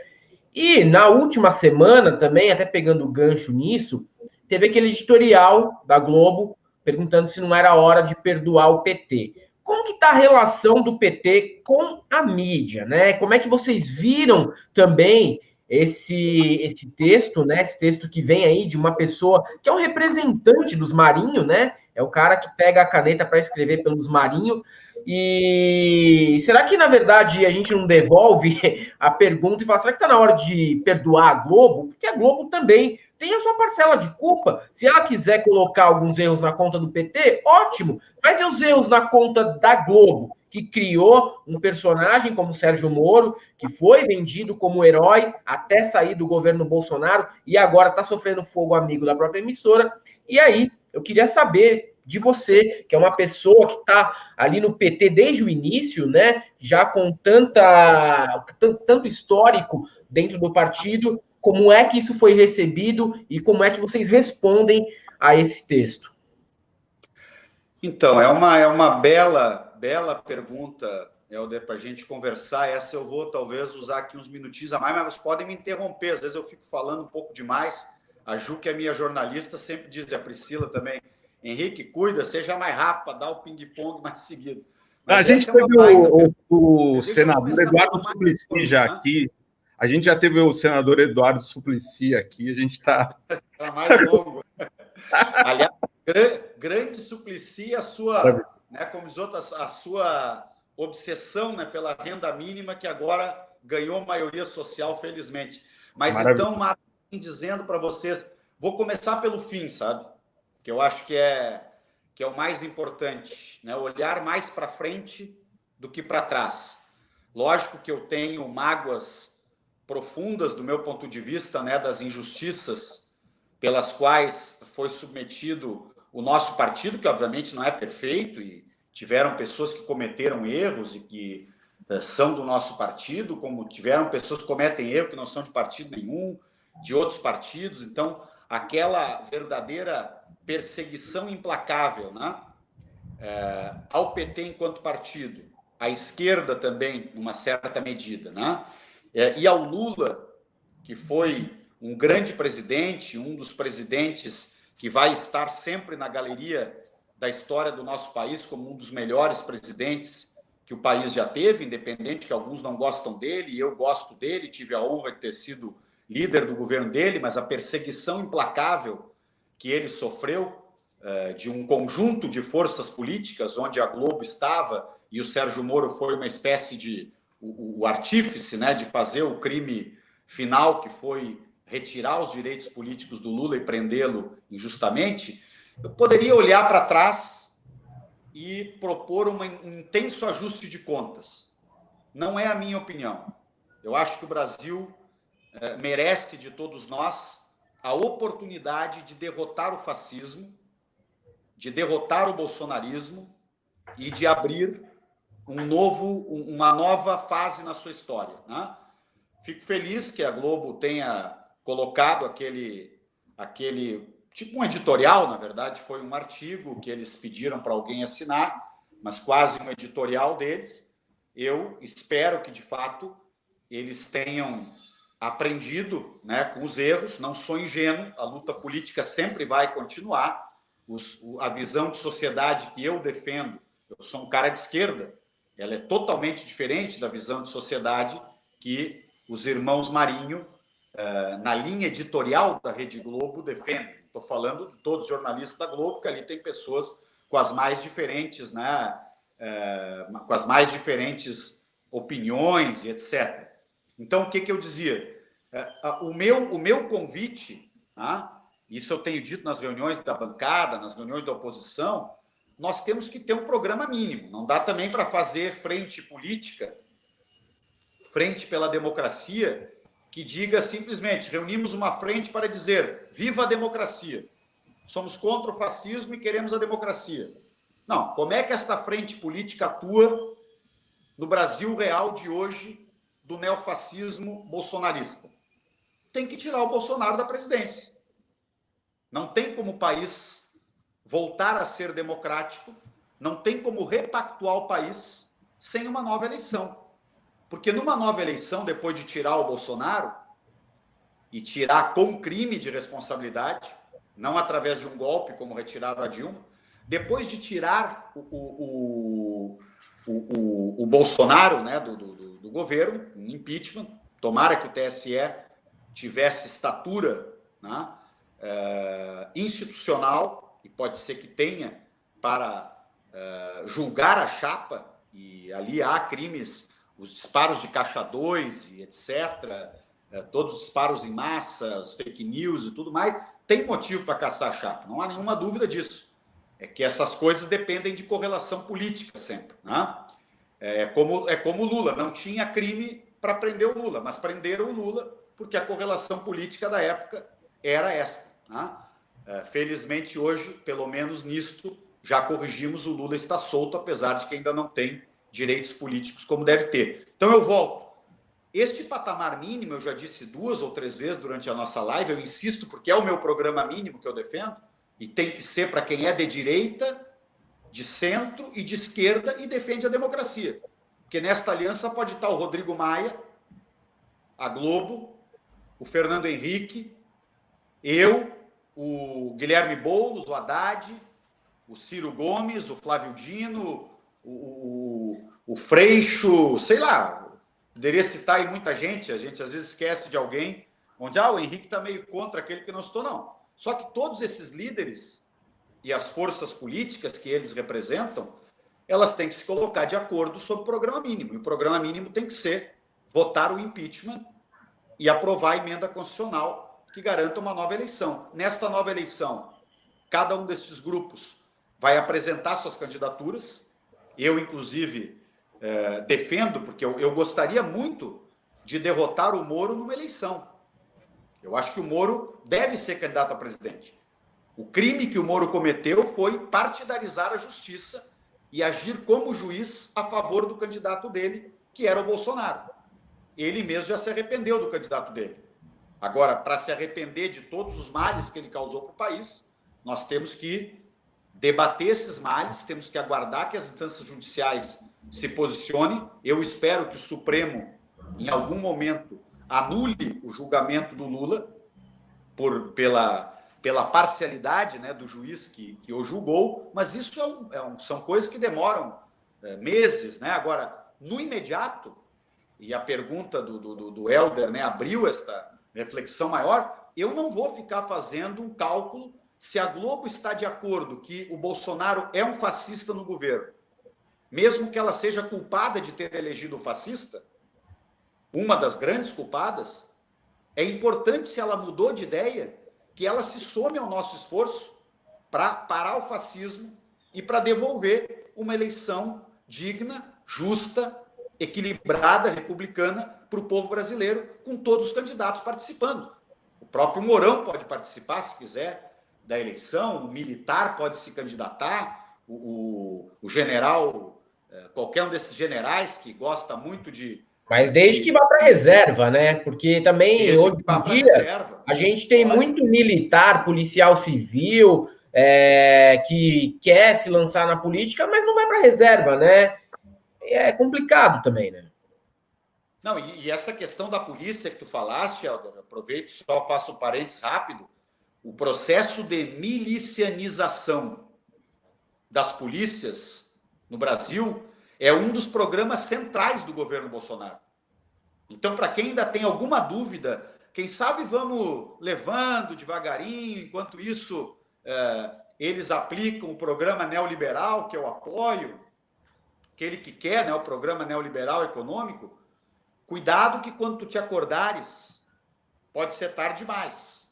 E na última semana também, até pegando o gancho nisso, teve aquele editorial da Globo perguntando se não era hora de perdoar o PT. Como que está a relação do PT com a mídia, né? Como é que vocês viram também esse texto, né? Esse texto que vem aí de uma pessoa que é um representante dos Marinho, né? É o cara que pega a caneta para escrever pelos Marinho. E será que, na verdade, a gente não devolve a pergunta e fala, será que está na hora de perdoar a Globo? Porque a Globo também tem a sua parcela de culpa. Se ela quiser colocar alguns erros na conta do PT, ótimo. Mas e os erros na conta da Globo, que criou um personagem como Sérgio Moro, que foi vendido como herói até sair do governo Bolsonaro e agora está sofrendo fogo amigo da própria emissora? E aí, eu queria saber de você, que é uma pessoa que está ali no PT desde o início, né? Já com tanto histórico dentro do partido, como é que isso foi recebido e como é que vocês respondem a esse texto? Então, é uma bela pergunta, Helder, para a gente conversar. Essa eu vou talvez usar aqui uns minutinhos a mais, mas vocês podem me interromper. Às vezes eu fico falando um pouco demais. A Ju, que é minha jornalista, sempre diz, e a Priscila também, Henrique, cuida, seja mais rápido, dá o ping-pong mais seguido. Mas a gente teve o senador Eduardo Suplicy já aqui. A gente já teve o senador Eduardo Suplicy aqui. A gente está... Está mais longo. Aliás, grande Suplicy, a sua, né, como diz outro, a sua obsessão, né, pela renda mínima, que agora ganhou maioria social, felizmente. Mas então, Marcos, dizendo para vocês, vou começar pelo fim, sabe? Que eu acho que é o mais importante, né? Olhar mais para frente do que para trás. Lógico que eu tenho mágoas profundas do meu ponto de vista, né, das injustiças pelas quais foi submetido o nosso partido, que obviamente não é perfeito, e tiveram pessoas que cometeram erros e que são do nosso partido, como tiveram pessoas que cometem erro que não são de partido nenhum, de outros partidos. Então, aquela verdadeira perseguição implacável, né, ao PT enquanto partido, à esquerda também, numa certa medida, né, e ao Lula, que foi um grande presidente, um dos presidentes que vai estar sempre na galeria da história do nosso país como um dos melhores presidentes que o país já teve, independente que alguns não gostam dele, e eu gosto dele, tive a honra de ter sido líder do governo dele, mas a perseguição implacável que ele sofreu de um conjunto de forças políticas, onde a Globo estava, e o Sérgio Moro foi uma espécie de o artífice, né, de fazer o crime final, que foi retirar os direitos políticos do Lula e prendê-lo injustamente, eu poderia olhar para trás e propor um intenso ajuste de contas. Não é a minha opinião. Eu acho que o Brasil merece de todos nós a oportunidade de derrotar o fascismo, de derrotar o bolsonarismo e de abrir uma nova fase na sua história, né? Fico feliz que a Globo tenha colocado aquele tipo um editorial, na verdade, foi um artigo que eles pediram para alguém assinar, mas quase um editorial deles. Eu espero que, de fato, eles tenham aprendido, né, com os erros. Não sou ingênuo, a luta política sempre vai continuar. A visão de sociedade que eu defendo, eu sou um cara de esquerda, ela é totalmente diferente da visão de sociedade que os irmãos Marinho, na linha editorial da Rede Globo, defendem. Estou falando de todos os jornalistas da Globo, que ali tem pessoas com as mais diferentes, né, com as mais diferentes opiniões e etc. Então, o que eu dizia? O meu convite, tá? Isso eu tenho dito nas reuniões da bancada, nas reuniões da oposição, nós temos que ter um programa mínimo. Não dá também para fazer frente política, frente pela democracia, que diga simplesmente, reunimos uma frente para dizer, viva a democracia, somos contra o fascismo e queremos a democracia. Não, como é que esta frente política atua no Brasil real de hoje do neofascismo bolsonarista? Tem que tirar o Bolsonaro da presidência. Não tem como o país voltar a ser democrático, não tem como repactuar o país sem uma nova eleição. Porque numa nova eleição, depois de tirar o Bolsonaro, e tirar com crime de responsabilidade, não através de um golpe, como retiraram a Dilma, depois de tirar o Bolsonaro, né, do governo, um impeachment, tomara que o TSE tivesse estatura, né, institucional, e pode ser que tenha, para julgar a chapa, e ali há crimes, os disparos de caixa 2 e etc., todos os disparos em massa, os fake news e tudo mais, tem motivo para caçar a chapa, não há nenhuma dúvida disso. É que essas coisas dependem de correlação política sempre, né? É como o Lula, não tinha crime para prender o Lula, mas prenderam o Lula porque a correlação política da época era esta, né? Felizmente hoje, pelo menos nisto, já corrigimos, o Lula está solto, apesar de que ainda não tem direitos políticos como deve ter. Então eu volto. Este patamar mínimo, eu já disse 2 ou 3 vezes durante a nossa live, eu insisto porque é o meu programa mínimo que eu defendo, e tem que ser para quem é de direita, de centro e de esquerda e defende a democracia. Porque nesta aliança pode estar o Rodrigo Maia, a Globo, o Fernando Henrique, eu, o Guilherme Boulos, o Haddad, o Ciro Gomes, o Flávio Dino, o Freixo, sei lá, poderia citar aí muita gente, a gente às vezes esquece de alguém, onde o Henrique está meio contra aquele que não citou, não. Só que todos esses líderes e as forças políticas que eles representam, elas têm que se colocar de acordo sobre o programa mínimo. E o programa mínimo tem que ser votar o impeachment e aprovar a emenda constitucional que garanta uma nova eleição. Nesta nova eleição, cada um desses grupos vai apresentar suas candidaturas. Eu, inclusive, defendo, porque eu gostaria muito de derrotar o Moro numa eleição. Eu acho que o Moro deve ser candidato a presidente. O crime que o Moro cometeu foi partidarizar a justiça e agir como juiz a favor do candidato dele, que era o Bolsonaro. Ele mesmo já se arrependeu do candidato dele. Agora, para se arrepender de todos os males que ele causou para o país, nós temos que debater esses males, temos que aguardar que as instâncias judiciais se posicionem. Eu espero que o Supremo, em algum momento, anule o julgamento do Lula pela parcialidade, né, do juiz que o julgou, mas isso são coisas que demoram meses, né? Agora, no imediato, e a pergunta do Helder, né, abriu esta reflexão maior, eu não vou ficar fazendo um cálculo se a Globo está de acordo que o Bolsonaro é um fascista no governo, mesmo que ela seja culpada de ter elegido o fascista, uma das grandes culpadas, É importante, se ela mudou de ideia, que ela se some ao nosso esforço para parar o fascismo e para devolver uma eleição digna, justa, equilibrada, republicana para o povo brasileiro, com todos os candidatos participando. O próprio Mourão pode participar, se quiser, da eleição, o militar pode se candidatar, o general, qualquer um desses generais que gosta muito de... Mas desde que vá para reserva, né? Porque também hoje em dia a gente tem muito militar, policial civil, que quer se lançar na política, mas não vai para reserva, né? É complicado também, né? Não, e essa questão da polícia que tu falaste, Helder, aproveito, só faço um parênteses rápido, o processo de milicianização das polícias no Brasil é um dos programas centrais do governo Bolsonaro. Então, para quem ainda tem alguma dúvida, quem sabe vamos levando devagarinho, enquanto isso eles aplicam o programa neoliberal, que eu apoio, aquele que quer, né, o programa neoliberal econômico. Cuidado que quando tu te acordares, pode ser tarde demais.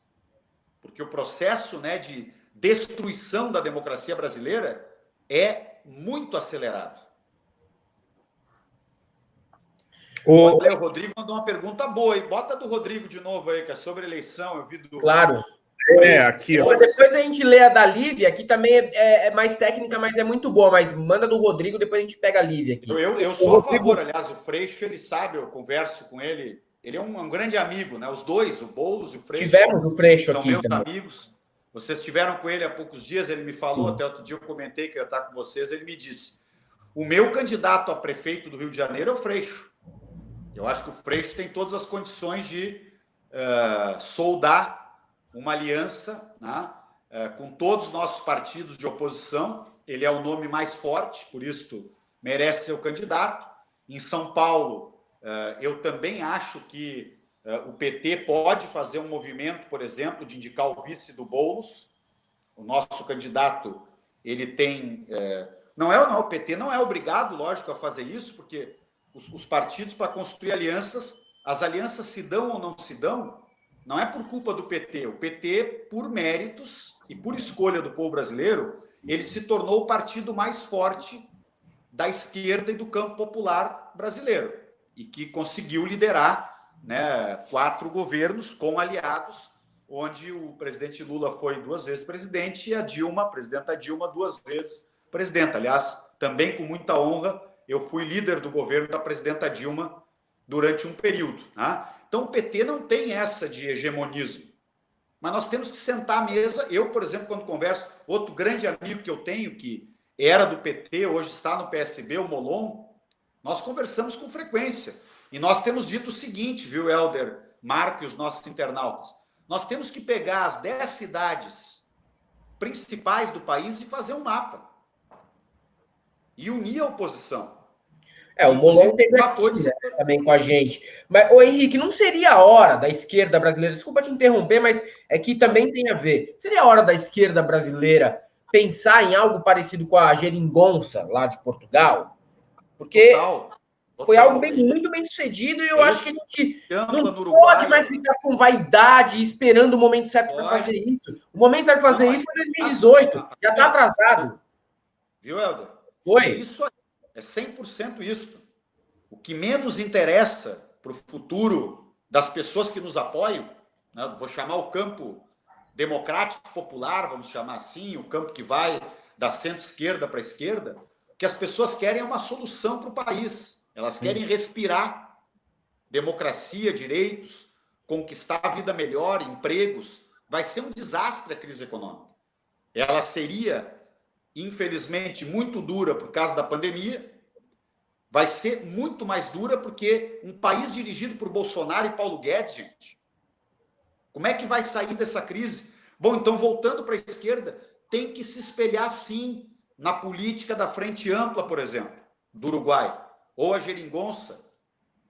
Porque o processo, né, de destruição da democracia brasileira é muito acelerado. Olha, o Rodrigo mandou uma pergunta boa. E bota do Rodrigo de novo aí, que é sobre eleição. Eu vi do... Claro. Aqui, ó. Depois a gente lê a da Lívia, que também é mais técnica, mas é muito boa. Mas manda do Rodrigo, depois a gente pega a Lívia aqui. Eu sou a favor, aliás, o Freixo, ele sabe, eu converso com ele. Ele é um grande amigo, né? Os dois, o Boulos e o Freixo. Tivemos o Freixo são aqui meus também. amigos. Vocês estiveram com ele há poucos dias, ele me falou, até outro dia eu comentei que eu ia estar com vocês, ele me disse, o meu candidato a prefeito do Rio de Janeiro é o Freixo. Eu acho que o Freixo tem todas as condições de soldar uma aliança, né, com todos os nossos partidos de oposição. Ele é o nome mais forte, por isso merece ser o candidato. Em São Paulo, eu também acho que o PT pode fazer um movimento, por exemplo, de indicar o vice do Boulos. O nosso candidato, ele tem... Não, o PT não é obrigado, lógico, a fazer isso, porque os partidos, para construir alianças, as alianças se dão ou não se dão, não é por culpa do PT. O PT, por méritos e por escolha do povo brasileiro, ele se tornou o partido mais forte da esquerda e do campo popular brasileiro, e que conseguiu liderar, né, 4 governos com aliados, onde o presidente Lula foi 2 vezes presidente e a presidenta Dilma, 2 vezes presidenta. Aliás, também com muita honra, eu fui líder do governo da presidenta Dilma durante um período, né? Então, o PT não tem essa de hegemonismo. Mas nós temos que sentar à mesa. Eu, por exemplo, quando converso, outro grande amigo que eu tenho, que era do PT, hoje está no PSB, o Molon, nós conversamos com frequência. E nós temos dito o seguinte, viu, Helder, Marco e os nossos internautas? Nós temos que pegar as 10 cidades principais do país e fazer um mapa. E unir a oposição. O Molon teve aqui, né, também com a gente. Mas, ô Henrique, não seria a hora da esquerda brasileira, desculpa te interromper, mas é que também tem a ver. Seria a hora da esquerda brasileira pensar em algo parecido com a geringonça lá de Portugal? Porque foi algo muito bem sucedido e eu acho que a gente não pode mais ficar com vaidade esperando o momento certo para fazer isso. O momento certo para fazer isso foi 2018, já está atrasado. Viu, Helder? Foi. É isso aí. É 100% isso. O que menos interessa para o futuro das pessoas que nos apoiam, né, vou chamar o campo democrático popular, vamos chamar assim, o campo que vai da centro-esquerda para a esquerda, que as pessoas querem uma solução para o país. Elas querem respirar democracia, direitos, conquistar a vida melhor, empregos. Vai ser um desastre a crise econômica. Ela seria, infelizmente, muito dura por causa da pandemia, vai ser muito mais dura porque um país dirigido por Bolsonaro e Paulo Guedes, gente, como é que vai sair dessa crise? Bom, então, voltando para a esquerda, tem que se espelhar, sim, na política da Frente Ampla, por exemplo, do Uruguai, ou a geringonça,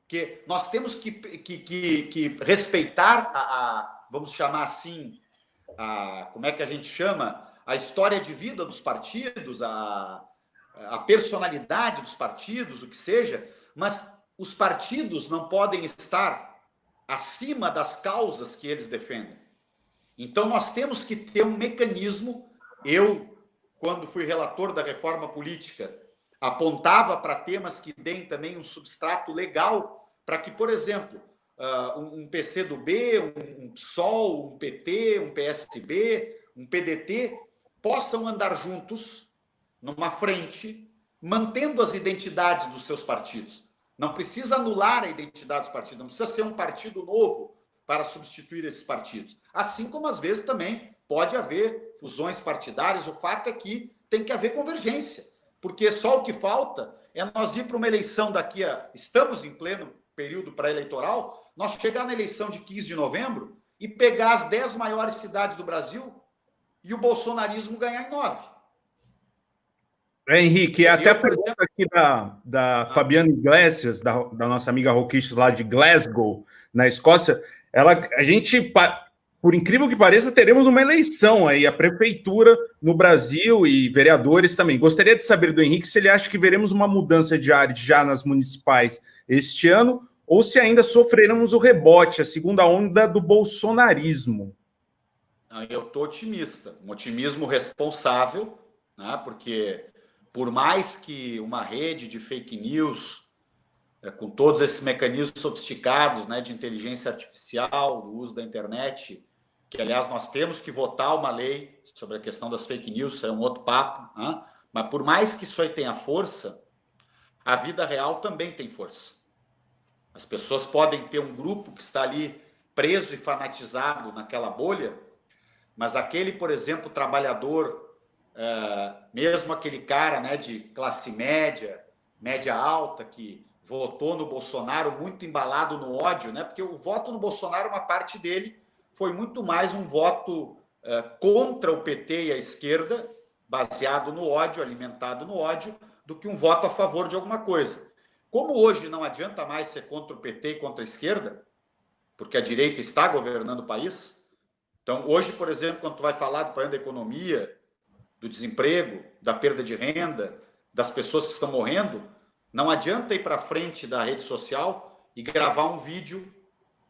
que nós temos que respeitar vamos chamar assim, como é que a gente chama? A história de vida dos partidos, a personalidade dos partidos, o que seja, mas os partidos não podem estar acima das causas que eles defendem. Então, nós temos que ter um mecanismo. Eu, quando fui relator da reforma política, apontava para temas que deem também um substrato legal para que, por exemplo, um PCdoB, um PSOL, um PT, um PSB, um PDT, possam andar juntos numa frente, mantendo as identidades dos seus partidos. Não precisa anular a identidade dos partidos, não precisa ser um partido novo para substituir esses partidos. Assim como, às vezes, também pode haver fusões partidárias. O fato é que tem que haver convergência, porque só o que falta é nós ir para uma eleição daqui a... Estamos em pleno período pré-eleitoral, nós chegar na eleição de 15 de novembro e pegar as 10 maiores cidades do Brasil e o bolsonarismo ganhar em 9. Henrique, até a pergunta aqui da Fabiana Iglesias, da nossa amiga roquista lá de Glasgow, na Escócia, a gente, por incrível que pareça, teremos uma eleição aí, a prefeitura no Brasil e vereadores também. Gostaria de saber do Henrique se ele acha que veremos uma mudança de área já nas municipais este ano, ou se ainda sofreremos o rebote, a segunda onda do bolsonarismo. Eu estou otimista, um otimismo responsável, né, porque por mais que uma rede de fake news, com todos esses mecanismos sofisticados, né, de inteligência artificial, do uso da internet, que, aliás, nós temos que votar uma lei sobre a questão das fake news, isso é um outro papo, né? Mas por mais que isso aí tenha força, a vida real também tem força. As pessoas podem ter um grupo que está ali preso e fanatizado naquela bolha, mas aquele, por exemplo, trabalhador, mesmo aquele cara, né, de classe média, média alta, que votou no Bolsonaro muito embalado no ódio, né? Porque o voto no Bolsonaro, uma parte dele, foi muito mais um voto contra o PT e a esquerda, baseado no ódio, alimentado no ódio, do que um voto a favor de alguma coisa. Como hoje não adianta mais ser contra o PT e contra a esquerda, porque a direita está governando o país, então hoje, por exemplo, quando tu vai falar do problema da economia, do desemprego, da perda de renda, das pessoas que estão morrendo, não adianta ir para frente da rede social e gravar um vídeo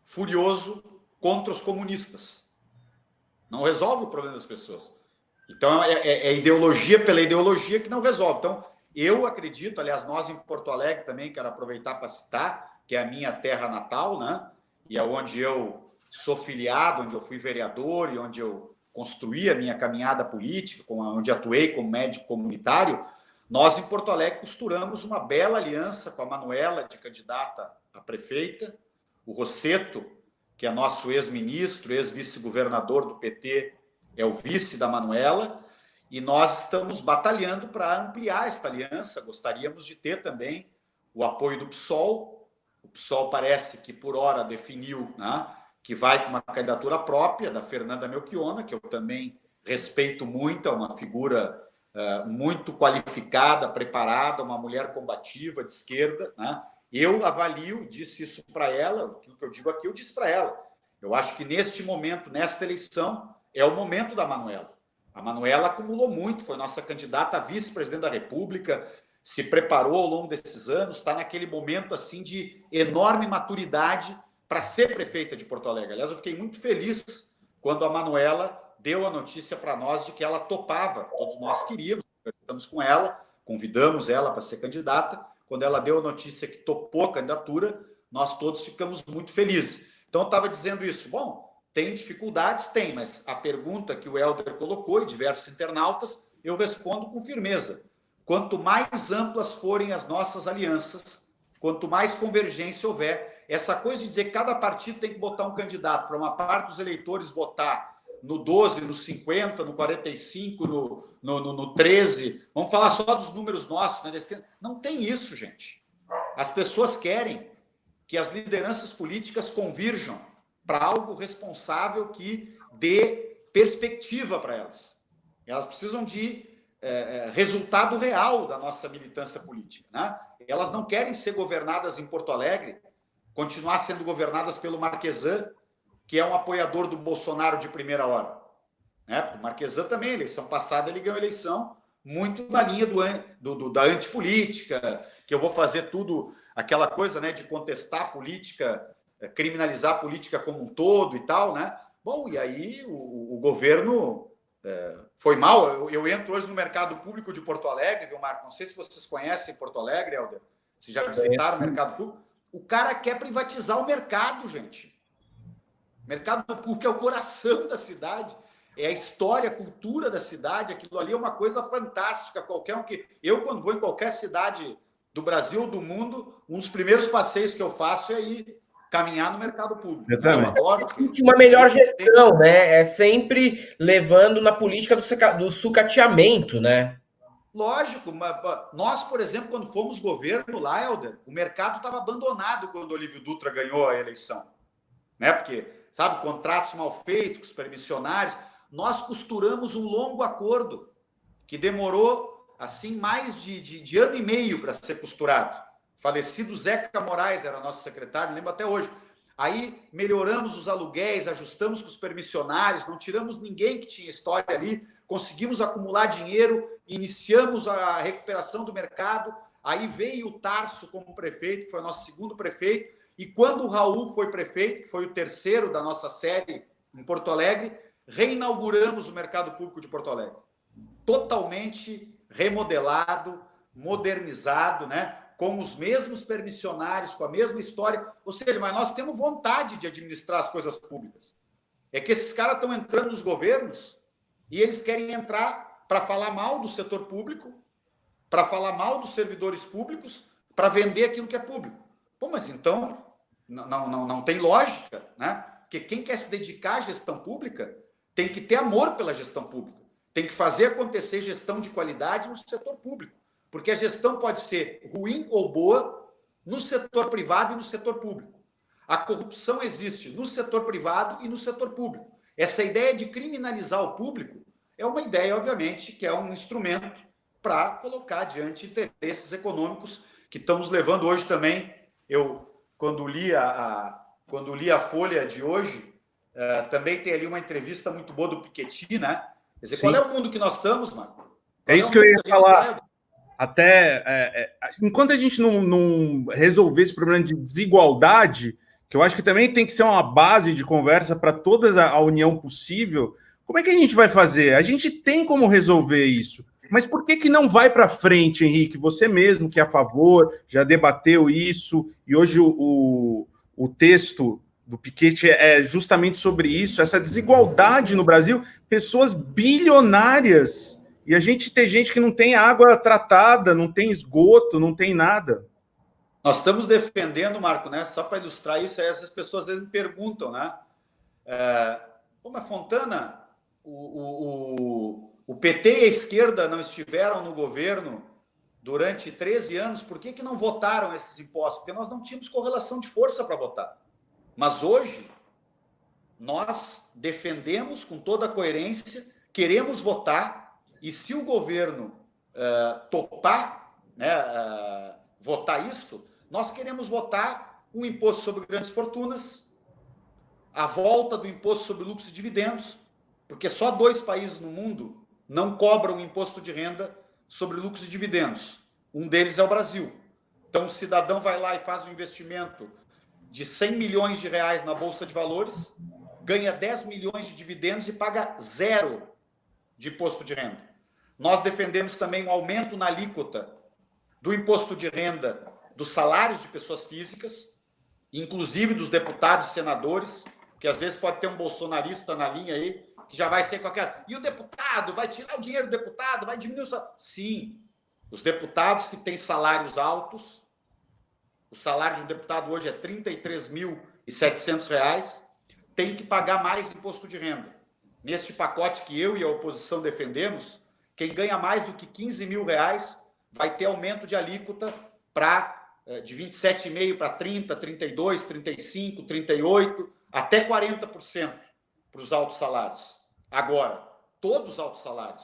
furioso contra os comunistas. Não resolve o problema das pessoas. Então, é ideologia pela ideologia que não resolve. Então, eu acredito, aliás, nós em Porto Alegre também, quero aproveitar para citar, que é a minha terra natal, né? E é onde eu sou filiado, onde eu fui vereador e onde eu construí a minha caminhada política, onde atuei como médico comunitário. Nós, em Porto Alegre, costuramos uma bela aliança com a Manuela, de candidata a prefeita, o Rosseto, que é nosso ex-ministro, ex-vice-governador do PT, é o vice da Manuela, e nós estamos batalhando para ampliar esta aliança. Gostaríamos de ter também o apoio do PSOL. O PSOL parece que, por hora, definiu, né, que vai com uma candidatura própria, da Fernanda Melchiona, que eu também respeito muito, é uma figura muito qualificada, preparada, uma mulher combativa, de esquerda, né? Eu avalio, disse isso para ela, o que eu digo aqui eu disse para ela. Eu acho que neste momento, nesta eleição, é o momento da Manuela. A Manuela acumulou muito, foi nossa candidata a vice-presidente da República, se preparou ao longo desses anos, está naquele momento assim de enorme maturidade para ser prefeita de Porto Alegre. Aliás, eu fiquei muito feliz quando a Manuela deu a notícia para nós de que ela topava. Todos nós queríamos, conversamos com ela, convidamos ela para ser candidata. Quando ela deu a notícia que topou a candidatura, nós todos ficamos muito felizes. Então, eu estava dizendo isso. Bom, tem dificuldades? Tem, mas a pergunta que o Helder colocou e diversos internautas, eu respondo com firmeza. Quanto mais amplas forem as nossas alianças, quanto mais convergência houver, essa coisa de dizer que cada partido tem que botar um candidato para uma parte dos eleitores votar no 12, no 50, no 45, no 13. Vamos falar só dos números nossos, né? Não tem isso, gente. As pessoas querem que as lideranças políticas convirjam para algo responsável que dê perspectiva para elas. Elas precisam de resultado real da nossa militância política, né? Elas não querem ser governadas em Porto Alegre, continuar sendo governadas pelo Marquesan, que é um apoiador do Bolsonaro de primeira hora. Né? Porque o Marquesan também, eleição passada, ele ganhou a eleição muito na linha da antipolítica, que eu vou fazer tudo, aquela coisa, né, de contestar a política criminalizar a política como um todo e tal, né? Bom, e aí o governo foi mal. Eu entro hoje no mercado público de Porto Alegre, viu, Marco? Não sei se vocês conhecem Porto Alegre, Helder, se já visitaram o mercado público. O cara quer privatizar o mercado, gente. O mercado público é o coração da cidade, é a história, a cultura da cidade. Aquilo ali é uma coisa fantástica. Qualquer um que... Eu, quando vou em qualquer cidade do Brasil ou do mundo, um dos primeiros passeios que eu faço é ir caminhar no mercado público. Eu também. adoro. Uma melhor gestão, né? É sempre levando na política do sucateamento, né? Lógico, mas nós, por exemplo, quando fomos governo lá, Helder, o mercado estava abandonado quando o Olívio Dutra ganhou a eleição. Né? Porque, sabe, contratos mal feitos com os permissionários. Nós costuramos um longo acordo que demorou, assim, mais de ano e meio para ser costurado. Falecido Zeca Moraes era nosso secretário, lembro até hoje. Aí melhoramos os aluguéis, ajustamos com os permissionários, não tiramos ninguém que tinha história ali, conseguimos acumular dinheiro, iniciamos a recuperação do mercado. Aí veio o Tarso como prefeito, que foi nosso segundo prefeito, e quando o Raul foi prefeito, que foi o terceiro da nossa série em Porto Alegre, reinauguramos o mercado público de Porto Alegre. Totalmente remodelado, modernizado, né? Com os mesmos permissionários, com a mesma história. Ou seja, mas nós temos vontade de administrar as coisas públicas. É que esses caras estão entrando nos governos e eles querem entrar para falar mal do setor público, para falar mal dos servidores públicos, para vender aquilo que é público. Pô, mas então não tem lógica, né? Porque quem quer se dedicar à gestão pública tem que ter amor pela gestão pública. Tem que fazer acontecer gestão de qualidade no setor público. Porque a gestão pode ser ruim ou boa no setor privado e no setor público. A corrupção existe no setor privado e no setor público. Essa ideia de criminalizar o público é uma ideia, obviamente, que é um instrumento para colocar diante interesses econômicos que estamos levando hoje também. Eu, quando li a Folha de hoje, também tem ali uma entrevista muito boa do Piketty, né? Quer dizer, qual é o mundo que nós estamos, Marco? É isso que eu ia falar. Até enquanto a gente não resolver esse problema de desigualdade, que eu acho que também tem que ser uma base de conversa para toda a união possível, como é que a gente vai fazer? A gente tem como resolver isso, mas por que não vai para frente, Henrique? Você mesmo que é a favor, já debateu isso, e hoje o texto do Piketty é justamente sobre isso, essa desigualdade no Brasil, pessoas bilionárias. E a gente tem gente que não tem água tratada, não tem esgoto, não tem nada. Nós estamos defendendo, Marco, né? Só para ilustrar isso, essas pessoas às vezes me perguntam, né? Mas Fontana, o PT e a esquerda não estiveram no governo durante 13 anos, por que não votaram esses impostos? Porque nós não tínhamos correlação de força para votar. Mas hoje, nós defendemos com toda a coerência, queremos votar. E se o governo topar, né, votar isto, nós queremos votar um imposto sobre grandes fortunas, a volta do imposto sobre lucros e dividendos, porque só 2 países no mundo não cobram imposto de renda sobre lucros e dividendos. Um deles é o Brasil. Então, o cidadão vai lá e faz um investimento de 100 milhões de reais na Bolsa de Valores, ganha 10 milhões de dividendos e paga 0 de imposto de renda. Nós defendemos também um aumento na alíquota do imposto de renda dos salários de pessoas físicas, inclusive dos deputados e senadores, que às vezes pode ter um bolsonarista na linha aí, que já vai ser qualquer... E o deputado vai tirar o dinheiro do deputado, vai diminuir o salário. Sim, os deputados que têm salários altos, o salário de um deputado hoje é R$ 33.700, tem que pagar mais imposto de renda. Neste pacote que eu e a oposição defendemos, quem ganha mais do que R$15 mil vai ter aumento de alíquota de 27,5% para 30%, 32%, 35%, 38%, até 40% para os altos salários. Agora, todos os altos salários,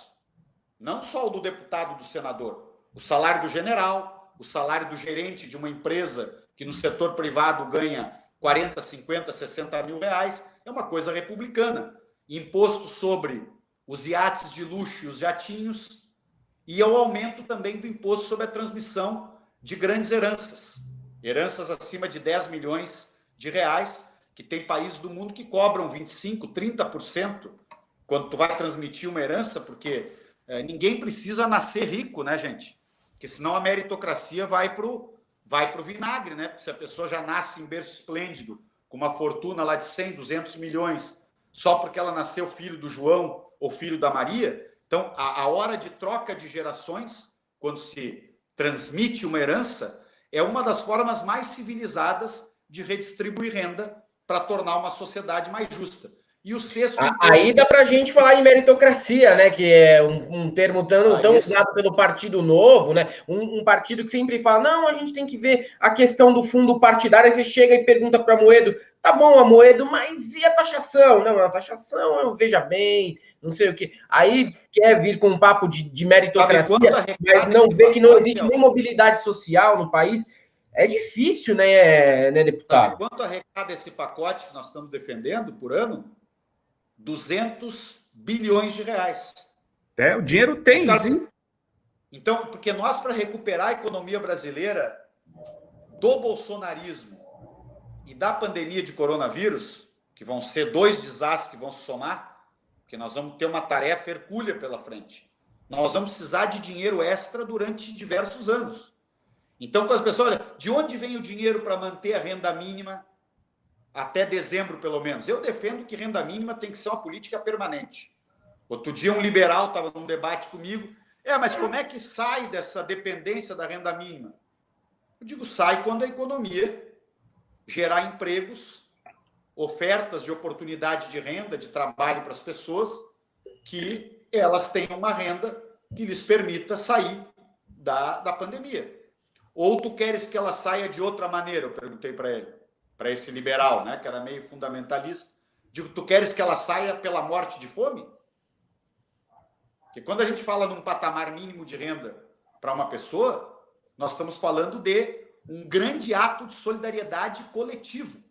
não só o do deputado e do senador, o salário do general, o salário do gerente de uma empresa que no setor privado ganha 40, 50, 60 mil reais, é uma coisa republicana. Imposto sobre os iates de luxo e os jatinhos, e ao aumento também do imposto sobre a transmissão de grandes heranças. Heranças acima de 10 milhões de reais, que tem países do mundo que cobram 25%, 30% quando tu vai transmitir uma herança, porque ninguém precisa nascer rico, né, gente? Porque senão a meritocracia vai pro vinagre, né? Porque se a pessoa já nasce em berço esplêndido, com uma fortuna lá de 100, 200 milhões, só porque ela nasceu filho do João ou filho da Maria, então a hora de troca de gerações, quando se transmite uma herança, é uma das formas mais civilizadas de redistribuir renda para tornar uma sociedade mais justa. E o sexto... Aí dá para a gente falar em meritocracia, né? Que é um termo tão usado pelo Partido Novo, né? Um partido que sempre fala, não, a gente tem que ver a questão do fundo partidário. Aí você chega e pergunta para Amoedo, tá bom, Amoedo, mas e a taxação? Não, a taxação, veja bem, não sei o quê. Aí quer vir com um papo de meritocracia, mas não vê que não existe nem mobilidade social no país. É difícil, né, deputado? Quanto arrecada esse pacote que nós estamos defendendo por ano? 200 bilhões de reais. O dinheiro tem, sim. Então, porque nós, para recuperar a economia brasileira do bolsonarismo e da pandemia de coronavírus, que vão ser 2 desastres que vão se somar, porque nós vamos ter uma tarefa hercúlea pela frente. Nós vamos precisar de dinheiro extra durante diversos anos. Então, quando as pessoas olham, de onde vem o dinheiro para manter a renda mínima até dezembro, pelo menos? Eu defendo que renda mínima tem que ser uma política permanente. Outro dia, um liberal estava num debate comigo. Mas como é que sai dessa dependência da renda mínima? Eu digo, sai quando a economia gerar empregos, ofertas de oportunidade de renda, de trabalho para as pessoas, que elas tenham uma renda que lhes permita sair da pandemia. Ou tu queres que ela saia de outra maneira? Eu perguntei para ele, para esse liberal, né, que era meio fundamentalista. Digo, tu queres que ela saia pela morte de fome? Porque quando a gente fala num patamar mínimo de renda para uma pessoa, nós estamos falando de um grande ato de solidariedade coletivo.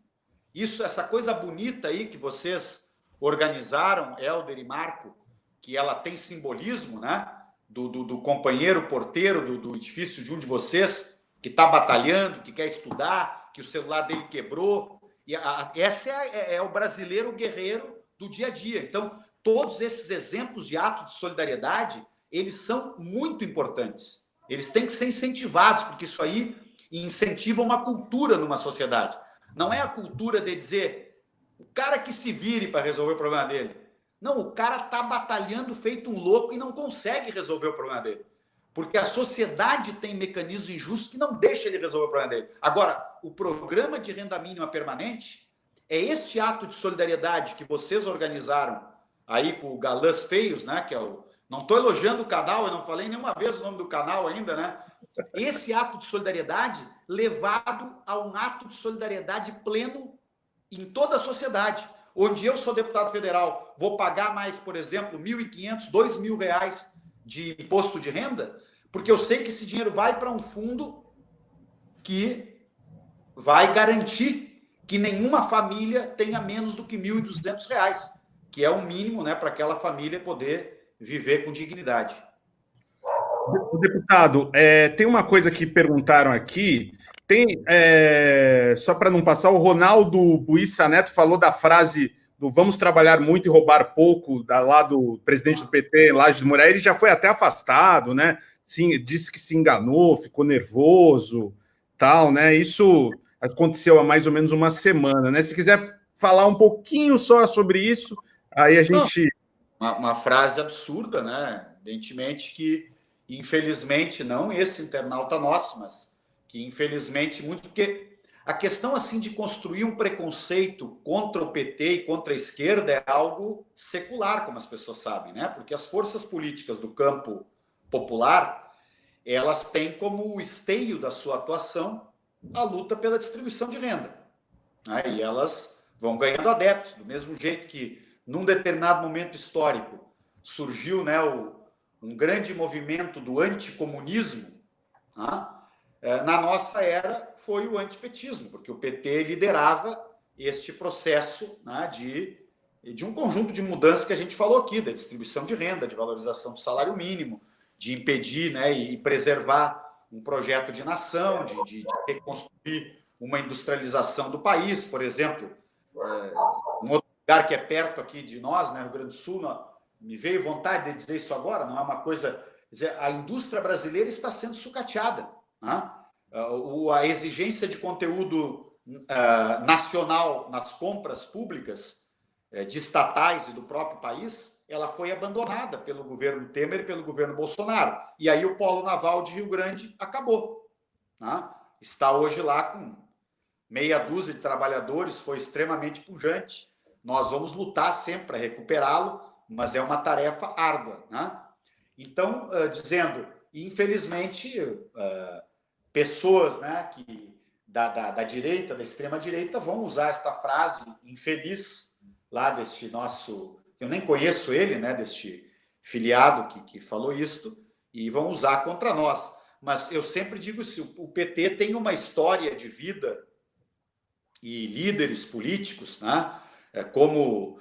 Isso, essa coisa bonita aí que vocês organizaram, Helder e Marco, que ela tem simbolismo, né? Do companheiro porteiro do edifício de um de vocês, que está batalhando, que quer estudar, que o celular dele quebrou. E essa é o brasileiro guerreiro do dia a dia. Então, todos esses exemplos de ato de solidariedade, eles são muito importantes. Eles têm que ser incentivados, porque isso aí incentiva uma cultura numa sociedade. Não é a cultura de dizer o cara que se vire para resolver o problema dele. Não, o cara está batalhando feito um louco e não consegue resolver o problema dele. Porque a sociedade tem mecanismos injustos que não deixam ele resolver o problema dele. Agora, o programa de renda mínima permanente é este ato de solidariedade que vocês organizaram aí com o Galãs Feios, né? Que é o... Não estou elogiando o canal, eu não falei nenhuma vez o nome do canal ainda, né? Esse ato de solidariedade levado a um ato de solidariedade pleno em toda a sociedade. Onde eu sou deputado federal, vou pagar mais, por exemplo, R$1.500, R$2.000 de imposto de renda, porque eu sei que esse dinheiro vai para um fundo que vai garantir que nenhuma família tenha menos do que R$1.200, que é o mínimo, né, para aquela família poder viver com dignidade. Deputado, tem uma coisa que perguntaram aqui. Só para não passar, o Ronaldo Buissa Neto falou da frase do vamos trabalhar muito e roubar pouco, lá do presidente do PT, Laje de Moraes. Ele já foi até afastado, né? Sim, disse que se enganou, ficou nervoso, tal, né? Isso aconteceu há mais ou menos uma semana, né? Se quiser falar um pouquinho só sobre isso, aí a gente... Uma frase absurda, né? Evidentemente que, infelizmente, não esse internauta nosso, mas que infelizmente muito, porque a questão assim de construir um preconceito contra o PT e contra a esquerda é algo secular, como as pessoas sabem, né? Porque as forças políticas do campo popular, elas têm como esteio da sua atuação a luta pela distribuição de renda, né? E elas vão ganhando adeptos, do mesmo jeito que num determinado momento histórico surgiu, né, um grande movimento do anticomunismo, né? Na nossa era foi o antipetismo, porque o PT liderava este processo, né, de um conjunto de mudanças que a gente falou aqui, da distribuição de renda, de valorização do salário mínimo, de impedir, né, e preservar um projeto de nação, de reconstruir uma industrialização do país, por exemplo, um outro lugar que é perto aqui de nós, né, Rio Grande do Sul, me veio vontade de dizer isso agora, não é uma coisa... Quer dizer, a indústria brasileira está sendo sucateada, né? A exigência de conteúdo nacional nas compras públicas de estatais e do próprio país, ela foi abandonada pelo governo Temer e pelo governo Bolsonaro. E aí o polo naval de Rio Grande acabou, né? Está hoje lá com meia dúzia de trabalhadores, foi extremamente pujante. Nós vamos lutar sempre para recuperá-lo, mas é uma tarefa árdua, né? Então, dizendo, infelizmente, pessoas, né, da direita, da extrema-direita, vão usar esta frase infeliz lá deste nosso, eu nem conheço ele, né, deste filiado que falou isto, e vão usar contra nós. Mas eu sempre digo isso, o PT tem uma história de vida e líderes políticos, né, como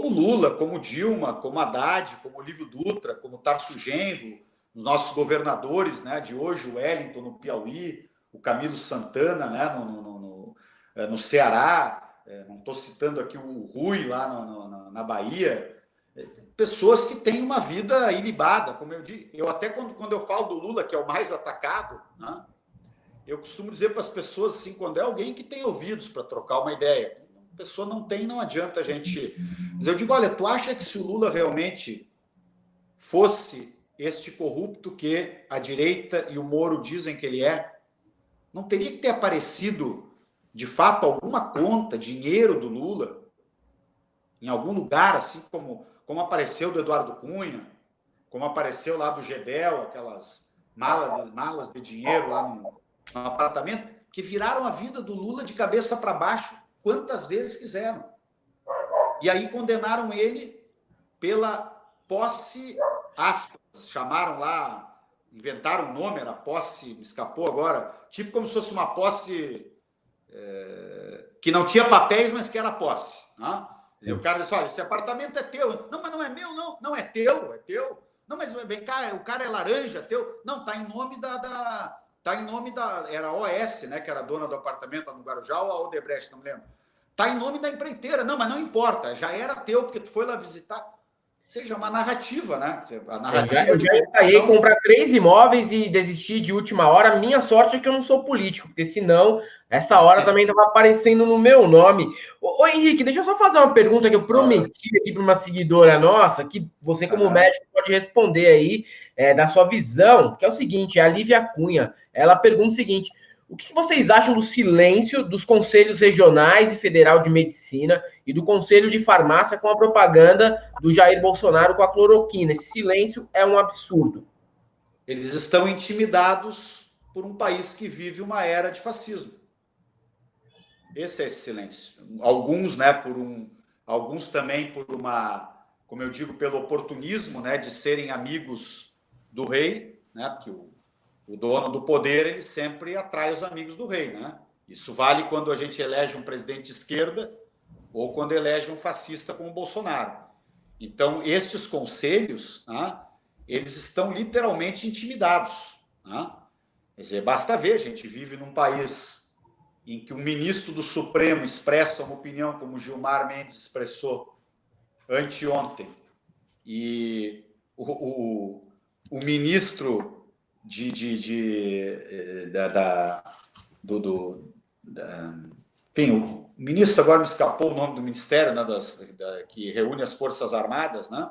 Lula, como Dilma, como Haddad, como Olívio Dutra, como Tarso Genro, os nossos governadores, né, de hoje, o Wellington no Piauí, o Camilo Santana, né, no Ceará, não estou citando aqui o Rui lá na Bahia, pessoas que têm uma vida ilibada, como eu digo. Eu até quando eu falo do Lula, que é o mais atacado, né, eu costumo dizer para as pessoas assim, quando é alguém que tem ouvidos para trocar uma ideia, a pessoa não tem, não adianta a gente... Mas eu digo, olha, tu acha que se o Lula realmente fosse este corrupto que a direita e o Moro dizem que ele é, não teria que ter aparecido, de fato, alguma conta, dinheiro do Lula, em algum lugar, assim como apareceu do Eduardo Cunha, como apareceu lá do Gedel, aquelas malas de dinheiro lá no apartamento, que viraram a vida do Lula de cabeça para baixo quantas vezes quiseram. E aí condenaram ele pela posse, aspas, chamaram lá, inventaram um nome, era posse, me escapou agora, tipo como se fosse uma posse que não tinha papéis, mas que era posse. Né? Quer dizer, o cara disse, olha, esse apartamento é teu. Não, mas não é meu, não. Não, é teu, é teu. Não, mas vem cá, o cara é laranja, é teu. Não, está em nome Está em nome era a OS, né, que era a dona do apartamento lá no Guarujá, ou a Odebrecht, não me lembro. Está em nome da empreiteira. Não, mas não importa, já era teu, porque tu foi lá visitar. Ou seja, uma narrativa, né? A narrativa eu já ensaiei comprar 3 imóveis e desistir de última hora. Minha sorte é que eu não sou político, porque senão, essa hora também estava aparecendo no meu nome. Ô Henrique, deixa eu só fazer uma pergunta que eu prometi aqui para uma seguidora nossa, que você, como médico, pode responder aí, da sua visão, que é o seguinte, a Lívia Cunha. Ela pergunta o seguinte: o que vocês acham do silêncio dos conselhos regionais e federal de medicina e do conselho de farmácia com a propaganda do Jair Bolsonaro com a cloroquina? Esse silêncio é um absurdo. Eles estão intimidados por um país que vive uma era de fascismo. Esse é esse silêncio. Alguns, né, alguns também por como eu digo, pelo oportunismo, né, de serem amigos do rei, né, porque o dono do poder, ele sempre atrai os amigos do rei, né? Isso vale quando a gente elege um presidente de esquerda ou quando elege um fascista como o Bolsonaro. Então, estes conselhos, né, eles estão literalmente intimidados. Né? Quer dizer, basta ver, a gente vive num país em que o ministro do Supremo expressa uma opinião como Gilmar Mendes expressou anteontem, e o ministro enfim, o ministro, agora me escapou o nome do ministério, né, que reúne as Forças Armadas, né?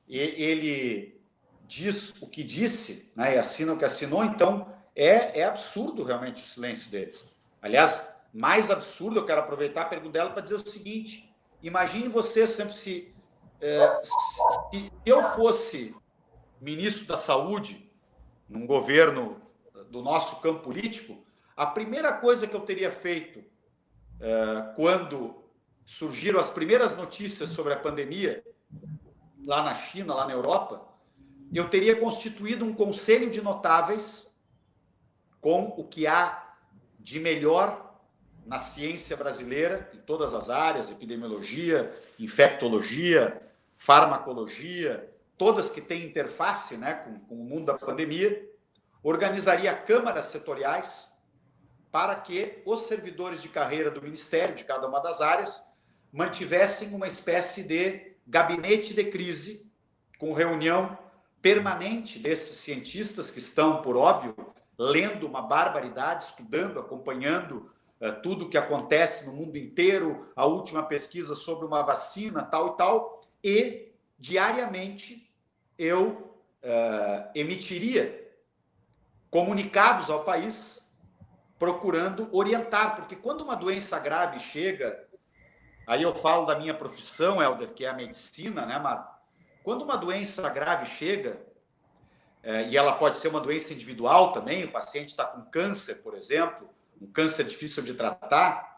Ele diz o que disse, né, e assina o que assinou, então é absurdo realmente o silêncio deles. Aliás, mais absurdo, eu quero aproveitar a pergunta dela para dizer o seguinte: imagine você sempre se eu fosse ministro da Saúde, num governo do nosso campo político, a primeira coisa que eu teria feito quando surgiram as primeiras notícias sobre a pandemia, lá na China, lá na Europa, eu teria constituído um conselho de notáveis com o que há de melhor na ciência brasileira, em todas as áreas, epidemiologia, infectologia, farmacologia, todas que têm interface, né, com o mundo da pandemia, organizaria câmaras setoriais para que os servidores de carreira do Ministério, de cada uma das áreas, mantivessem uma espécie de gabinete de crise, com reunião permanente destes cientistas que estão, por óbvio, lendo uma barbaridade, estudando, acompanhando tudo o que acontece no mundo inteiro, a última pesquisa sobre uma vacina, tal e tal, e diariamente eu emitiria comunicados ao país procurando orientar, porque quando uma doença grave chega, aí eu falo da minha profissão, Helder, que é a medicina, né, Marco? Quando uma doença grave chega, e ela pode ser uma doença individual também, o paciente está com câncer, por exemplo, um câncer difícil de tratar,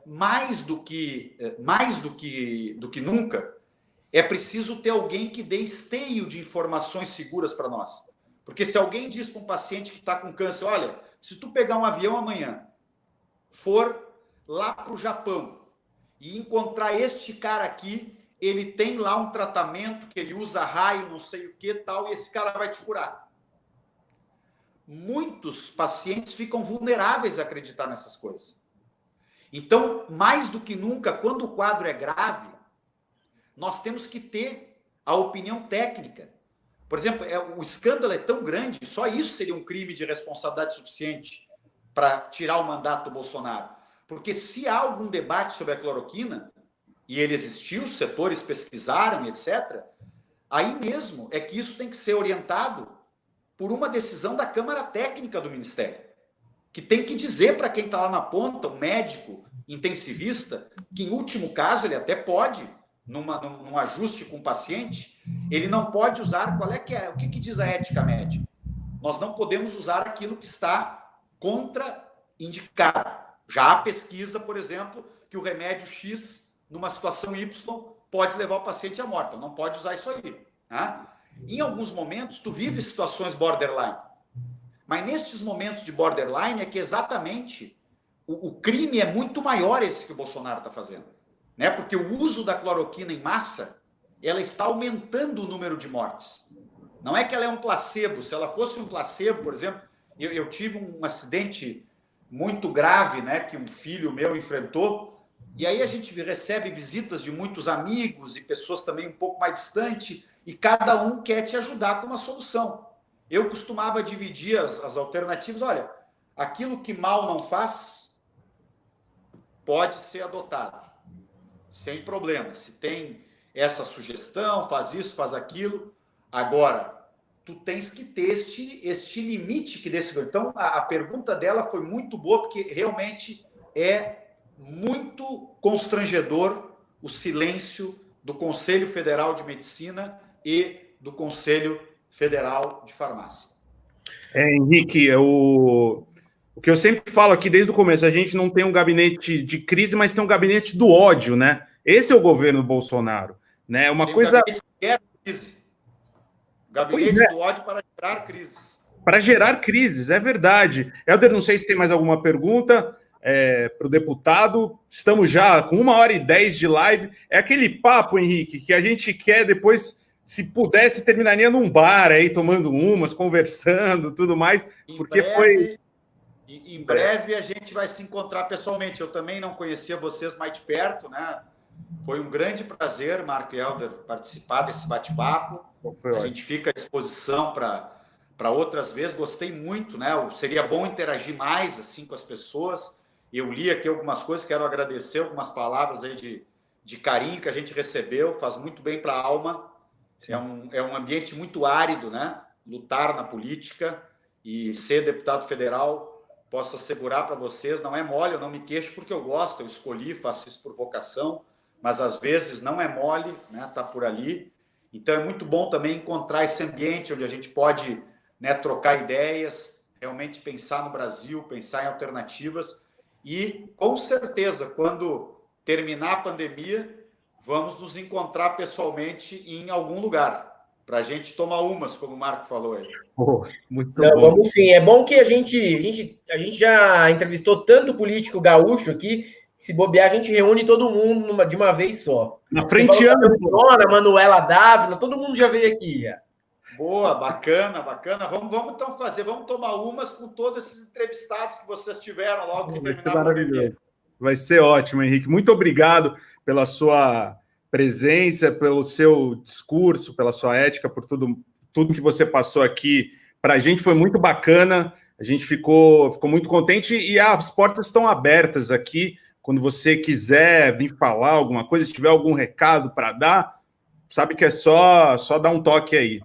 mais do que nunca, é preciso ter alguém que dê esteio de informações seguras para nós. Porque se alguém diz para um paciente que está com câncer, olha, se tu pegar um avião amanhã, for lá para o Japão e encontrar este cara aqui, ele tem lá um tratamento que ele usa raio, não sei o que tal, e esse cara vai te curar. Muitos pacientes ficam vulneráveis a acreditar nessas coisas. Então, mais do que nunca, quando o quadro é grave, nós temos que ter a opinião técnica. Por exemplo, o escândalo é tão grande, só isso seria um crime de responsabilidade suficiente para tirar o mandato do Bolsonaro. Porque se há algum debate sobre a cloroquina, e ele existiu, os setores pesquisaram, etc., aí mesmo é que isso tem que ser orientado por uma decisão da Câmara Técnica do Ministério, que tem que dizer para quem está lá na ponta, um médico intensivista, que em último caso ele até pode, num ajuste com o paciente, ele não pode usar, o que diz a ética médica? Nós não podemos usar aquilo que está contraindicado. Já há pesquisa, por exemplo, que o remédio X, numa situação Y, pode levar o paciente à morte. Não pode usar isso aí. Né? Em alguns momentos, tu vive situações borderline. Mas nestes momentos de borderline é que exatamente o crime é muito maior esse que o Bolsonaro está fazendo. Né? Porque o uso da cloroquina em massa, ela está aumentando o número de mortes. Não é que ela é um placebo. Se ela fosse um placebo, por exemplo, eu tive um acidente muito grave, né, que um filho meu enfrentou, e aí a gente recebe visitas de muitos amigos e pessoas também um pouco mais distantes, e cada um quer te ajudar com uma solução. Eu costumava dividir as alternativas. Olha, aquilo que mal não faz pode ser adotado, sem problema. Se tem essa sugestão, faz isso, faz aquilo. Agora, tu tens que ter este limite que desse. Então, a pergunta dela foi muito boa, porque realmente é muito constrangedor o silêncio do Conselho Federal de Medicina e do Conselho Federal de Farmácia. Henrique, o que eu sempre falo aqui desde o começo, a gente não tem um gabinete de crise, mas tem um gabinete do ódio, né? Esse é o governo Bolsonaro, né? Uma tem coisa... Gabinete de crise. Gabinete do ódio para gerar crises. Para gerar crises, é verdade. Helder, não sei se tem mais alguma pergunta para o deputado. Estamos já com 1h10 de live. É aquele papo, Henrique, que a gente quer depois, se pudesse, terminaria num bar aí, tomando umas, conversando, tudo mais, Em breve a gente vai se encontrar pessoalmente. Eu também não conhecia vocês mais de perto, né? Foi um grande prazer, Marco e Helder, participar desse bate-papo. A gente fica à disposição para outras vezes. Gostei muito, né? Seria bom interagir mais assim com as pessoas. Eu li aqui algumas coisas, quero agradecer algumas palavras aí de carinho que a gente recebeu, faz muito bem para a alma. É um ambiente muito árido, né? Lutar na política e ser deputado federal, posso assegurar para vocês, não é mole, eu não me queixo porque eu gosto, eu escolhi, faço isso por vocação, mas às vezes não é mole, né? Tá por ali. Então é muito bom também encontrar esse ambiente onde a gente pode, né, trocar ideias, realmente pensar no Brasil, pensar em alternativas. E, com certeza, quando terminar a pandemia, vamos nos encontrar pessoalmente em algum lugar, para a gente tomar umas, como o Marco falou aí. Muito bom. Vamos sim. É bom que a gente já entrevistou tanto político gaúcho aqui, se bobear, a gente reúne todo mundo de uma vez só. Na frente, Ana, Manuela Dávila, todo mundo já veio aqui. Já. Boa, bacana, bacana. Vamos então vamos tomar umas com todos esses entrevistados que vocês tiveram logo que terminar a pandemia. Vai ser ótimo, Henrique. Muito obrigado pela sua presença, pelo seu discurso, pela sua ética, por tudo que você passou aqui. Para a gente foi muito bacana, a gente ficou muito contente e as portas estão abertas aqui. Quando você quiser vir falar alguma coisa, se tiver algum recado para dar, sabe que é só dar um toque aí.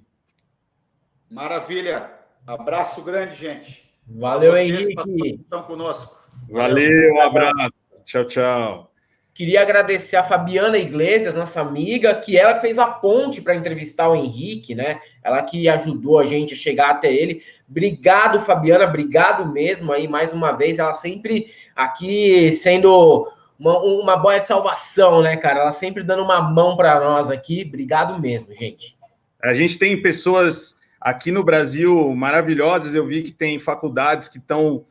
Maravilha. Abraço grande, gente. Valeu, Henrique. Estão conosco. Valeu, um abraço. Tchau, tchau. Queria agradecer a Fabiana Iglesias, nossa amiga, que ela fez a ponte para entrevistar o Henrique, né? Ela que ajudou a gente a chegar até ele. Obrigado, Fabiana, obrigado mesmo aí, mais uma vez. Ela sempre aqui sendo uma boia de salvação, né, cara? Ela sempre dando uma mão para nós aqui. Obrigado mesmo, gente. A gente tem pessoas aqui no Brasil maravilhosas. Eu vi que tem faculdades que estão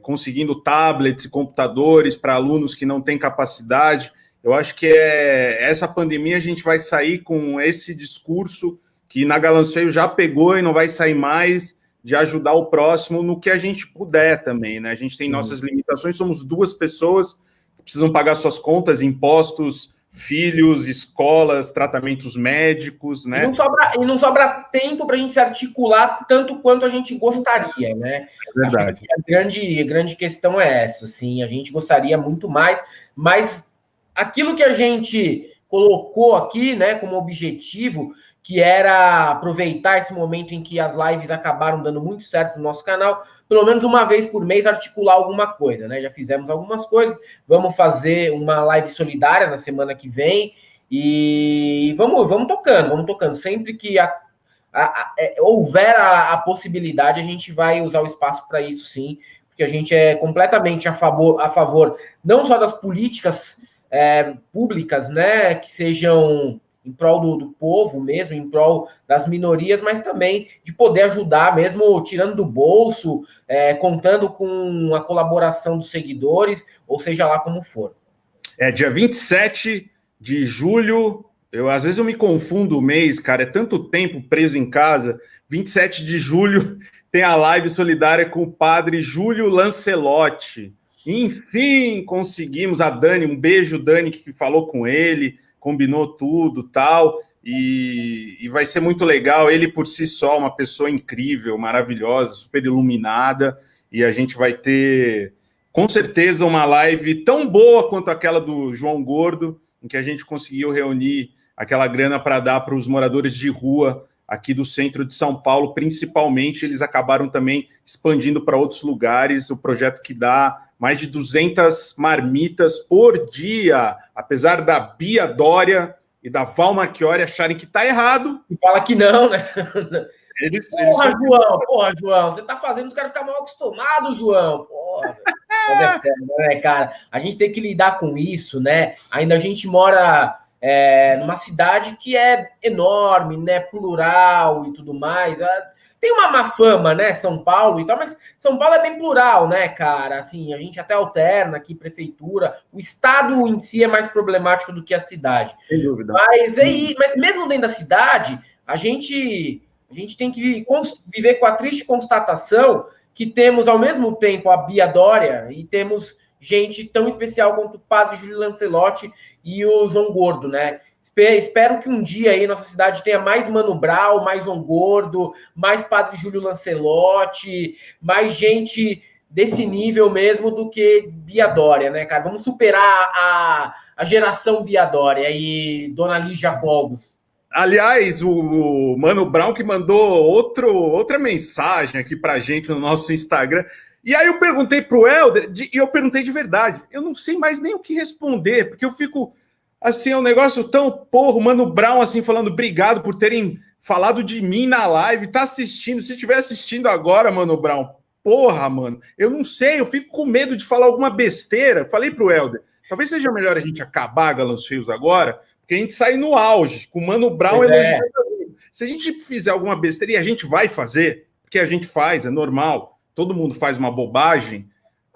conseguindo tablets e computadores para alunos que não têm capacidade. Eu acho que essa pandemia a gente vai sair com esse discurso que na Galãs Feio já pegou e não vai sair mais, de ajudar o próximo no que a gente puder também, né? A gente tem nossas limitações, somos 2 pessoas que precisam pagar suas contas, impostos, filhos, escolas, tratamentos médicos, né? E não sobra tempo para a gente se articular tanto quanto a gente gostaria, né? É verdade. Acho que a grande questão é essa, assim, a gente gostaria muito mais, mas aquilo que a gente colocou aqui, né, como objetivo, que era aproveitar esse momento em que as lives acabaram dando muito certo no nosso canal, pelo menos uma vez por mês articular alguma coisa, né? Já fizemos algumas coisas, vamos fazer uma live solidária na semana que vem e vamos tocando. Sempre que houver a possibilidade, a gente vai usar o espaço para isso, sim, porque a gente é completamente a favor não só das políticas públicas, né, que sejam em prol do povo mesmo, em prol das minorias, mas também de poder ajudar, mesmo tirando do bolso, contando com a colaboração dos seguidores, ou seja lá como for. Dia 27 de julho, às vezes eu me confundo o mês, cara, é tanto tempo preso em casa. 27 de julho tem a live solidária com o padre Júlio Lancelotti. Enfim, conseguimos. A Dani, um beijo, Dani, que falou com ele, combinou tudo, tal, e vai ser muito legal. Ele por si só, uma pessoa incrível, maravilhosa, super iluminada, e a gente vai ter, com certeza, uma live tão boa quanto aquela do João Gordo, em que a gente conseguiu reunir aquela grana para dar para os moradores de rua aqui do centro de São Paulo, principalmente. Eles acabaram também expandindo para outros lugares, o projeto que dá mais de 200 marmitas por dia, apesar da Bia Dória e da Val Marchiori acharem que está errado. E fala que não, né? João, você tá fazendo os caras ficar mal acostumados, João. Porra. Né, cara? A gente tem que lidar com isso, né? Ainda a gente mora numa cidade que é enorme, né? Plural e tudo mais. Tem uma má fama, né? São Paulo e tal, mas São Paulo é bem plural, né, cara? Assim, a gente até alterna aqui, prefeitura. O estado em si é mais problemático do que a cidade. Sem dúvida. Mas mesmo dentro da cidade, a gente tem que viver com a triste constatação que temos, ao mesmo tempo, a Bia Dória e temos gente tão especial quanto o padre Júlio Lancelotti e o João Gordo, né? Espero que um dia aí nossa cidade tenha mais Mano Brown, mais João Gordo, mais padre Júlio Lancelotti, mais gente desse nível mesmo do que Bia Dória, né, cara? Vamos superar a geração Bia Dória e Dona Lígia Cobos. Aliás, o Mano Brown que mandou outra mensagem aqui pra gente no nosso Instagram. E aí eu perguntei pro Helder, e eu perguntei de verdade. Eu não sei mais nem o que responder, porque eu fico... Assim, é um negócio tão... Porra, o Mano Brown, assim, falando obrigado por terem falado de mim na live. Tá assistindo. Se estiver assistindo agora, Mano Brown, porra, mano, eu não sei. Eu fico com medo de falar alguma besteira. Falei pro Helder, talvez seja melhor a gente acabar Galãs Feios agora, porque a gente sai no auge, com o Mano Brown elogiando. Se a gente fizer alguma besteira, e a gente vai fazer, porque a gente faz, é normal, todo mundo faz uma bobagem,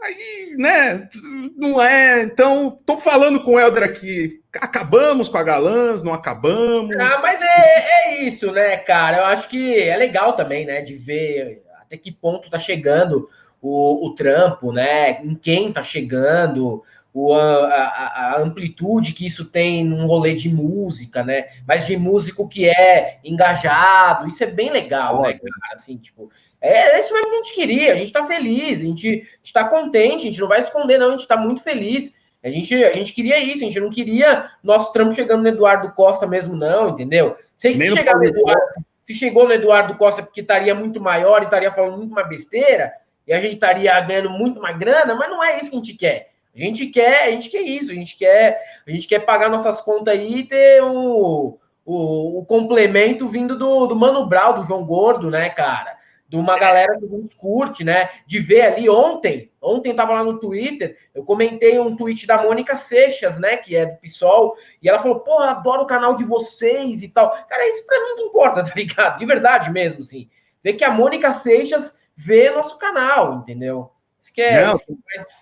Aí, né, não é. Então, tô falando com o Helder aqui. Acabamos com a Galãs, não acabamos. Mas é isso, né, cara? Eu acho que é legal também, né, de ver até que ponto tá chegando o trampo, né? Em quem tá chegando, a amplitude que isso tem num rolê de música, né? Mas de músico que é engajado, isso é bem legal, né, cara? Assim, tipo, é isso mesmo que a gente queria, a gente tá feliz, a gente tá contente, a gente não vai esconder, não, a gente tá muito feliz. A gente queria isso, a gente não queria nosso trampo chegando no Eduardo Costa mesmo, não, entendeu? Sei que se chegou no Eduardo Costa porque estaria muito maior e estaria falando muito mais besteira, e a gente estaria ganhando muito mais grana, mas não é isso que a gente quer. A gente quer isso, a gente quer pagar nossas contas aí e ter o complemento vindo do Mano Brown, do João Gordo, né, cara? De uma galera que a gente curte, né? De ver ali ontem tava lá no Twitter, eu comentei um tweet da Mônica Seixas, né? Que é do PSOL, e ela falou, pô, adoro o canal de vocês e tal. Cara, isso pra mim que importa, tá ligado? De verdade mesmo, assim. Ver que a Mônica Seixas vê nosso canal, entendeu? Isso que é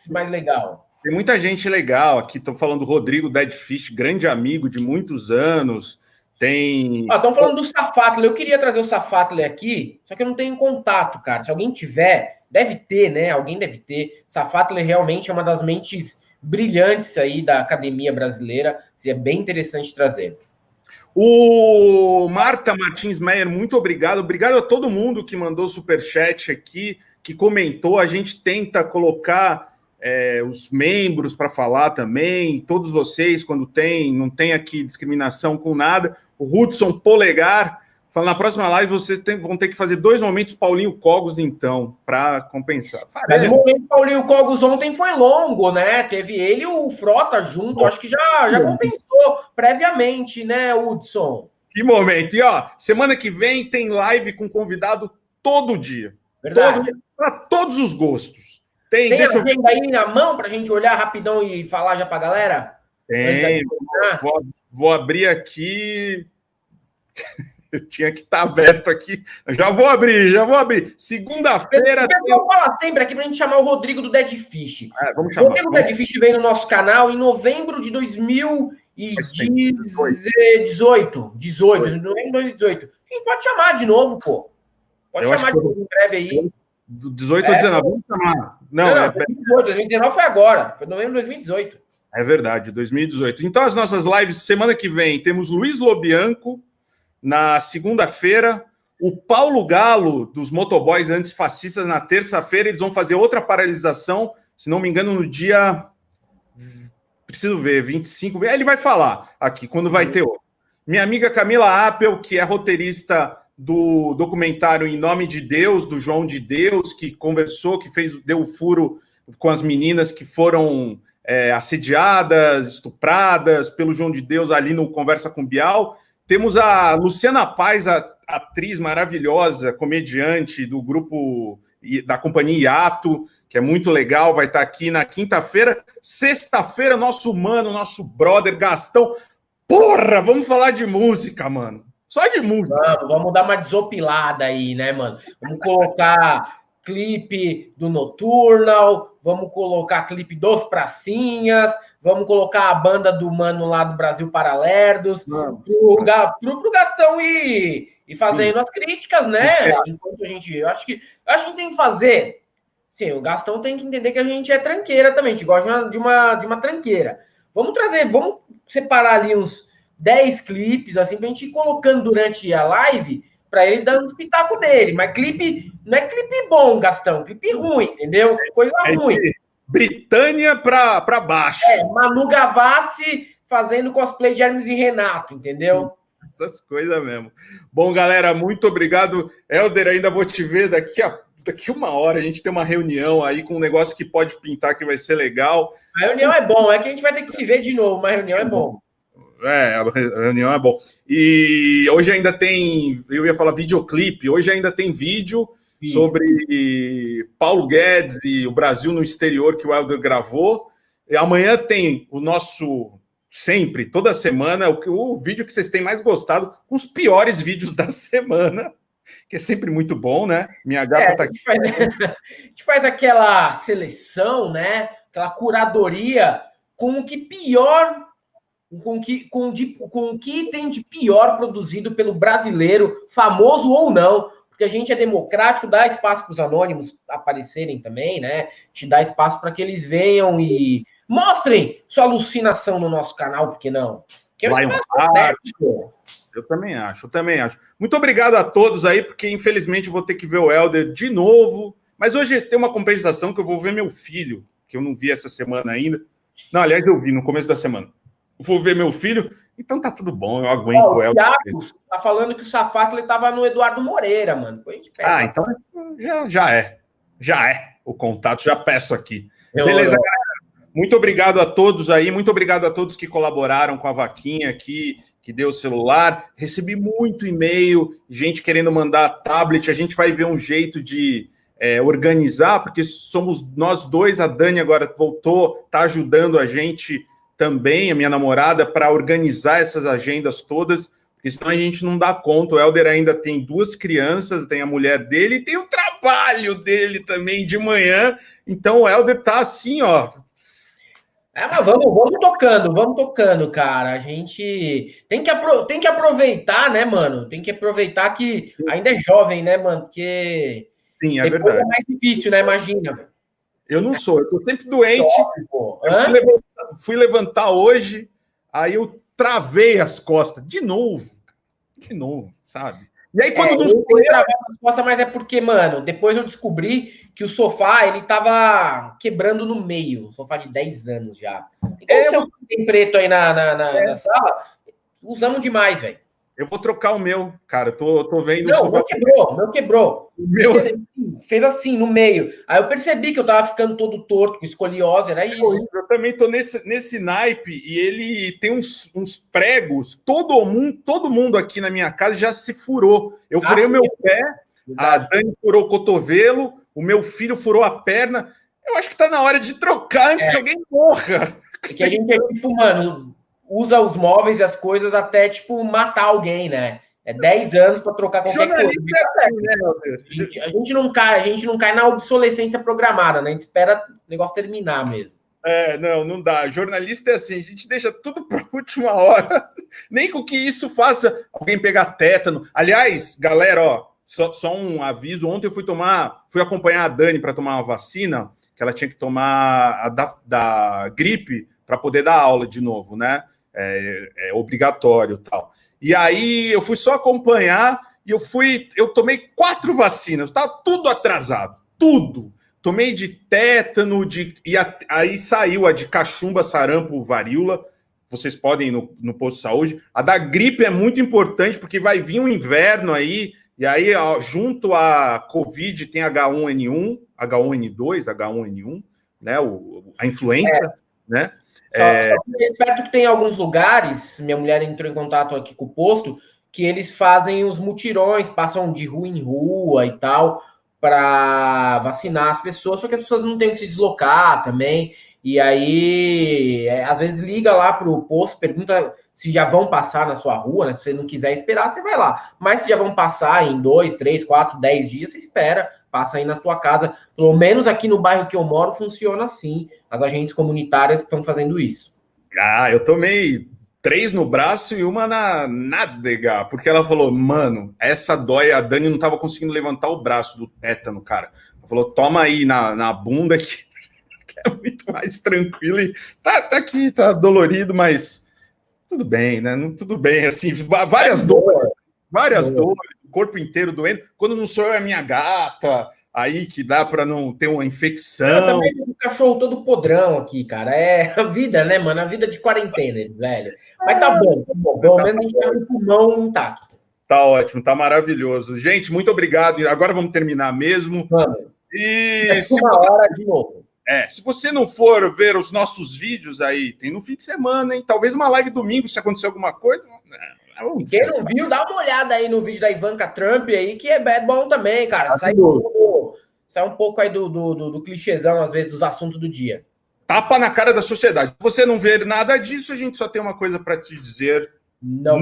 mais legal. Tem muita gente legal aqui, tô falando do Rodrigo Dead Fish, grande amigo de muitos anos. Tem. Estão falando do Safatler. Eu queria trazer o Safatler aqui, só que eu não tenho contato, cara. Se alguém tiver, deve ter, né? Alguém deve ter. Safatler realmente é uma das mentes brilhantes aí da academia brasileira. Seria bem interessante trazer. O Marta Martins Meyer, muito obrigado. Obrigado a todo mundo que mandou superchat aqui, que comentou. A gente tenta colocar os membros para falar também. Todos vocês, quando não tem aqui discriminação com nada. O Hudson Polegar fala, na próxima live vocês vão ter que fazer 2 momentos Paulinho Cogos, então, para compensar. Mas o momento Paulinho Cogos ontem foi longo, né? Teve ele e o Frota junto. Acho que já compensou previamente, né, Hudson? Que momento. E, ó, semana que vem tem live com convidado todo dia. Verdade. Para todos os gostos. Tem agenda aí na mão para a gente olhar rapidão e falar já para a galera? Tem. Vou abrir aqui. Eu tinha que estar aberto aqui. Já vou abrir. Segunda-feira. O pessoal fala sempre aqui para a gente chamar o Rodrigo do Dead Fish. Vamos chamar. O Rodrigo do Dead Fish veio no nosso canal em novembro de 2018. 18. A gente pode chamar de novo, pô. Pode chamar de novo em breve aí. Do 18 ou 19, vamos chamar. Não, 2019 foi agora. Foi novembro de 2018. É verdade, 2018. Então, as nossas lives, semana que vem, temos Luiz Lobianco, na segunda-feira, o Paulo Galo, dos Motoboys Antifascistas, na terça-feira, eles vão fazer outra paralisação, se não me engano, no dia... Preciso ver, 25... Ele vai falar aqui, quando vai ter outro. Minha amiga Camila Appel, que é roteirista do documentário Em Nome de Deus, do João de Deus, que conversou, que deu o furo com as meninas que foram assediadas, estupradas pelo João de Deus ali no Conversa com Bial. Temos a Luciana Paz, a atriz maravilhosa, comediante do grupo da companhia Iato, que é muito legal, vai estar aqui na quinta-feira. Sexta-feira, nosso mano, nosso brother Gastão. Porra, vamos falar de música, mano. Só de música. Vamos dar uma desopilada aí, né, mano? Vamos colocar clipe do Nocturnal, vamos colocar clipe dos Pracinhas, vamos colocar a banda do mano lá do Brasil Paralerdos, pro Gastão e fazendo as críticas, né? Enquanto eu acho que a gente tem que fazer. Sim, o Gastão tem que entender que a gente é tranqueira também, a gente gosta de uma tranqueira. Vamos separar ali uns 10 clipes, assim, pra gente ir colocando durante a live, pra ele dar um espetáculo dele. Mas clipe, não é clipe bom, Gastão, clipe ruim, entendeu? Coisa ruim. Britânia pra baixo. Manu Gavassi fazendo cosplay de Hermes e Renato, entendeu? Essas coisas mesmo. Bom, galera, muito obrigado. Helder, ainda vou te ver daqui 1 hora. A gente tem uma reunião aí com um negócio que pode pintar que vai ser legal. A reunião é bom, é que a gente vai ter que se ver de novo, mas a reunião é bom. A reunião é bom. E hoje ainda tem, eu ia falar videoclipe, hoje ainda tem vídeo sobre Paulo Guedes e o Brasil no exterior que o Helder gravou. E amanhã tem o nosso, sempre, toda semana, o vídeo que vocês têm mais gostado, os piores vídeos da semana. que é sempre muito bom, né? Minha gata tá aqui. A gente faz aquela seleção, né? Aquela curadoria com o que pior, com o que tem de pior produzido pelo brasileiro, famoso ou não, porque a gente é democrático, dá espaço para os anônimos aparecerem também, né? Te dá espaço para que eles venham e mostrem sua alucinação no nosso canal, por que não? Porque é um espaço aberto. Eu também acho. Muito obrigado a todos aí, porque infelizmente vou ter que ver o Helder de novo. Mas hoje tem uma compensação que eu vou ver meu filho, que eu não vi essa semana ainda. Não, aliás, eu vi no começo da semana. Vou ver meu filho, então tá tudo bom, eu aguento o Helder. O Thiago tá falando que o Safato ele tava no Eduardo Moreira, mano. Então já é. O contato, já peço aqui. Beleza, galera? Muito obrigado a todos aí, muito obrigado a todos que colaboraram com a vaquinha aqui, que deu o celular. Recebi muito e-mail, gente querendo mandar tablet. A gente vai ver um jeito de organizar, porque somos nós dois. A Dani agora voltou, está ajudando a gente também, a minha namorada, para organizar essas agendas todas, porque senão a gente não dá conta. O Helder ainda tem 2 crianças, tem a mulher dele e tem o trabalho dele também de manhã. Então o Helder tá assim, ó. Mas vamos tocando, cara. A gente tem que aproveitar, né, mano? Tem que aproveitar que ainda é jovem, né, mano? Porque sim, é verdade. É mais difícil, né? Imagina, velho. Eu não sou, eu tô sempre doente. Fui levantar hoje, aí eu travei as costas. De novo, sabe? E aí quando eu travei as costas, mas é porque, mano, depois eu descobri que o sofá, ele tava quebrando no meio. Sofá de 10 anos já. Igual o tem preto aí na sala, usamos demais, velho. Eu vou trocar o meu, cara. Tô vendo. Não, o meu quebrou. O meu fez assim, no meio. Aí eu percebi que eu tava ficando todo torto, com escoliose, era isso. Eu também tô nesse naipe, e ele tem uns pregos. Todo mundo aqui na minha casa já se furou. Eu furei o meu pé, a Dani furou o cotovelo, o meu filho furou a perna. Eu acho que tá na hora de trocar antes que alguém morra. Porque a gente é tipo, mano, usa os móveis e as coisas até, tipo, matar alguém, né? É 10 anos para trocar qualquer coisa. A gente não cai na obsolescência programada, né? A gente espera o negócio terminar mesmo. Não dá. Jornalista é assim, a gente deixa tudo para a última hora. Nem com que isso faça alguém pegar tétano. Aliás, galera, ó, só um aviso. Ontem eu fui acompanhar a Dani para tomar uma vacina, que ela tinha que tomar a da gripe para poder dar aula de novo, né? É obrigatório e tal. E aí eu fui só acompanhar e eu tomei 4 vacinas, tá tudo atrasado, tudo. Tomei de tétano, aí saiu a de cachumba, sarampo, varíola. Vocês podem ir no posto de saúde. A da gripe é muito importante, porque vai vir um inverno aí, e aí, ó, junto à Covid, tem H1N1, H1N2, H1N1, né? A influenza, né? Espero que tem alguns lugares, minha mulher entrou em contato aqui com o posto, que eles fazem os mutirões, passam de rua em rua e tal, para vacinar as pessoas, para que as pessoas não tenham que se deslocar também. E aí, às vezes liga lá pro posto, pergunta se já vão passar na sua rua, né? Se você não quiser esperar, você vai lá. Mas se já vão passar em 2, 3, 4, 10 dias, você espera, passa aí na tua casa. Pelo menos aqui no bairro que eu moro, funciona assim. As agentes comunitárias estão fazendo isso. Eu tomei 3 no braço e uma na nádega, porque ela falou, mano, essa dói. A Dani não tava conseguindo levantar o braço do tétano, cara. Ela falou, toma aí na bunda que é muito mais tranquilo. E tá aqui, tá dolorido, mas tudo bem, né? Tudo bem, assim, várias dores, o corpo inteiro doendo. Quando não sou eu, é minha gata, aí que dá para não ter uma infecção. Eu também tenho um cachorro todo podrão aqui, cara. É a vida, né, mano? A vida de quarentena, velho. Mas tá bom. Pelo menos a gente tá com o pulmão intacto. Tá ótimo, tá maravilhoso. Gente, muito obrigado. Agora vamos terminar mesmo. Mano, e hora de novo. Se você não for ver os nossos vídeos aí, tem no fim de semana, hein? Talvez uma live domingo, se acontecer alguma coisa. Quem não viu, dá uma olhada aí no vídeo da Ivanka Trump aí, que é bom também, cara. Sai um pouco aí do clichêzão, às vezes, dos assuntos do dia. Tapa na cara da sociedade. Se você não ver nada disso, a gente só tem uma coisa para te dizer. Não.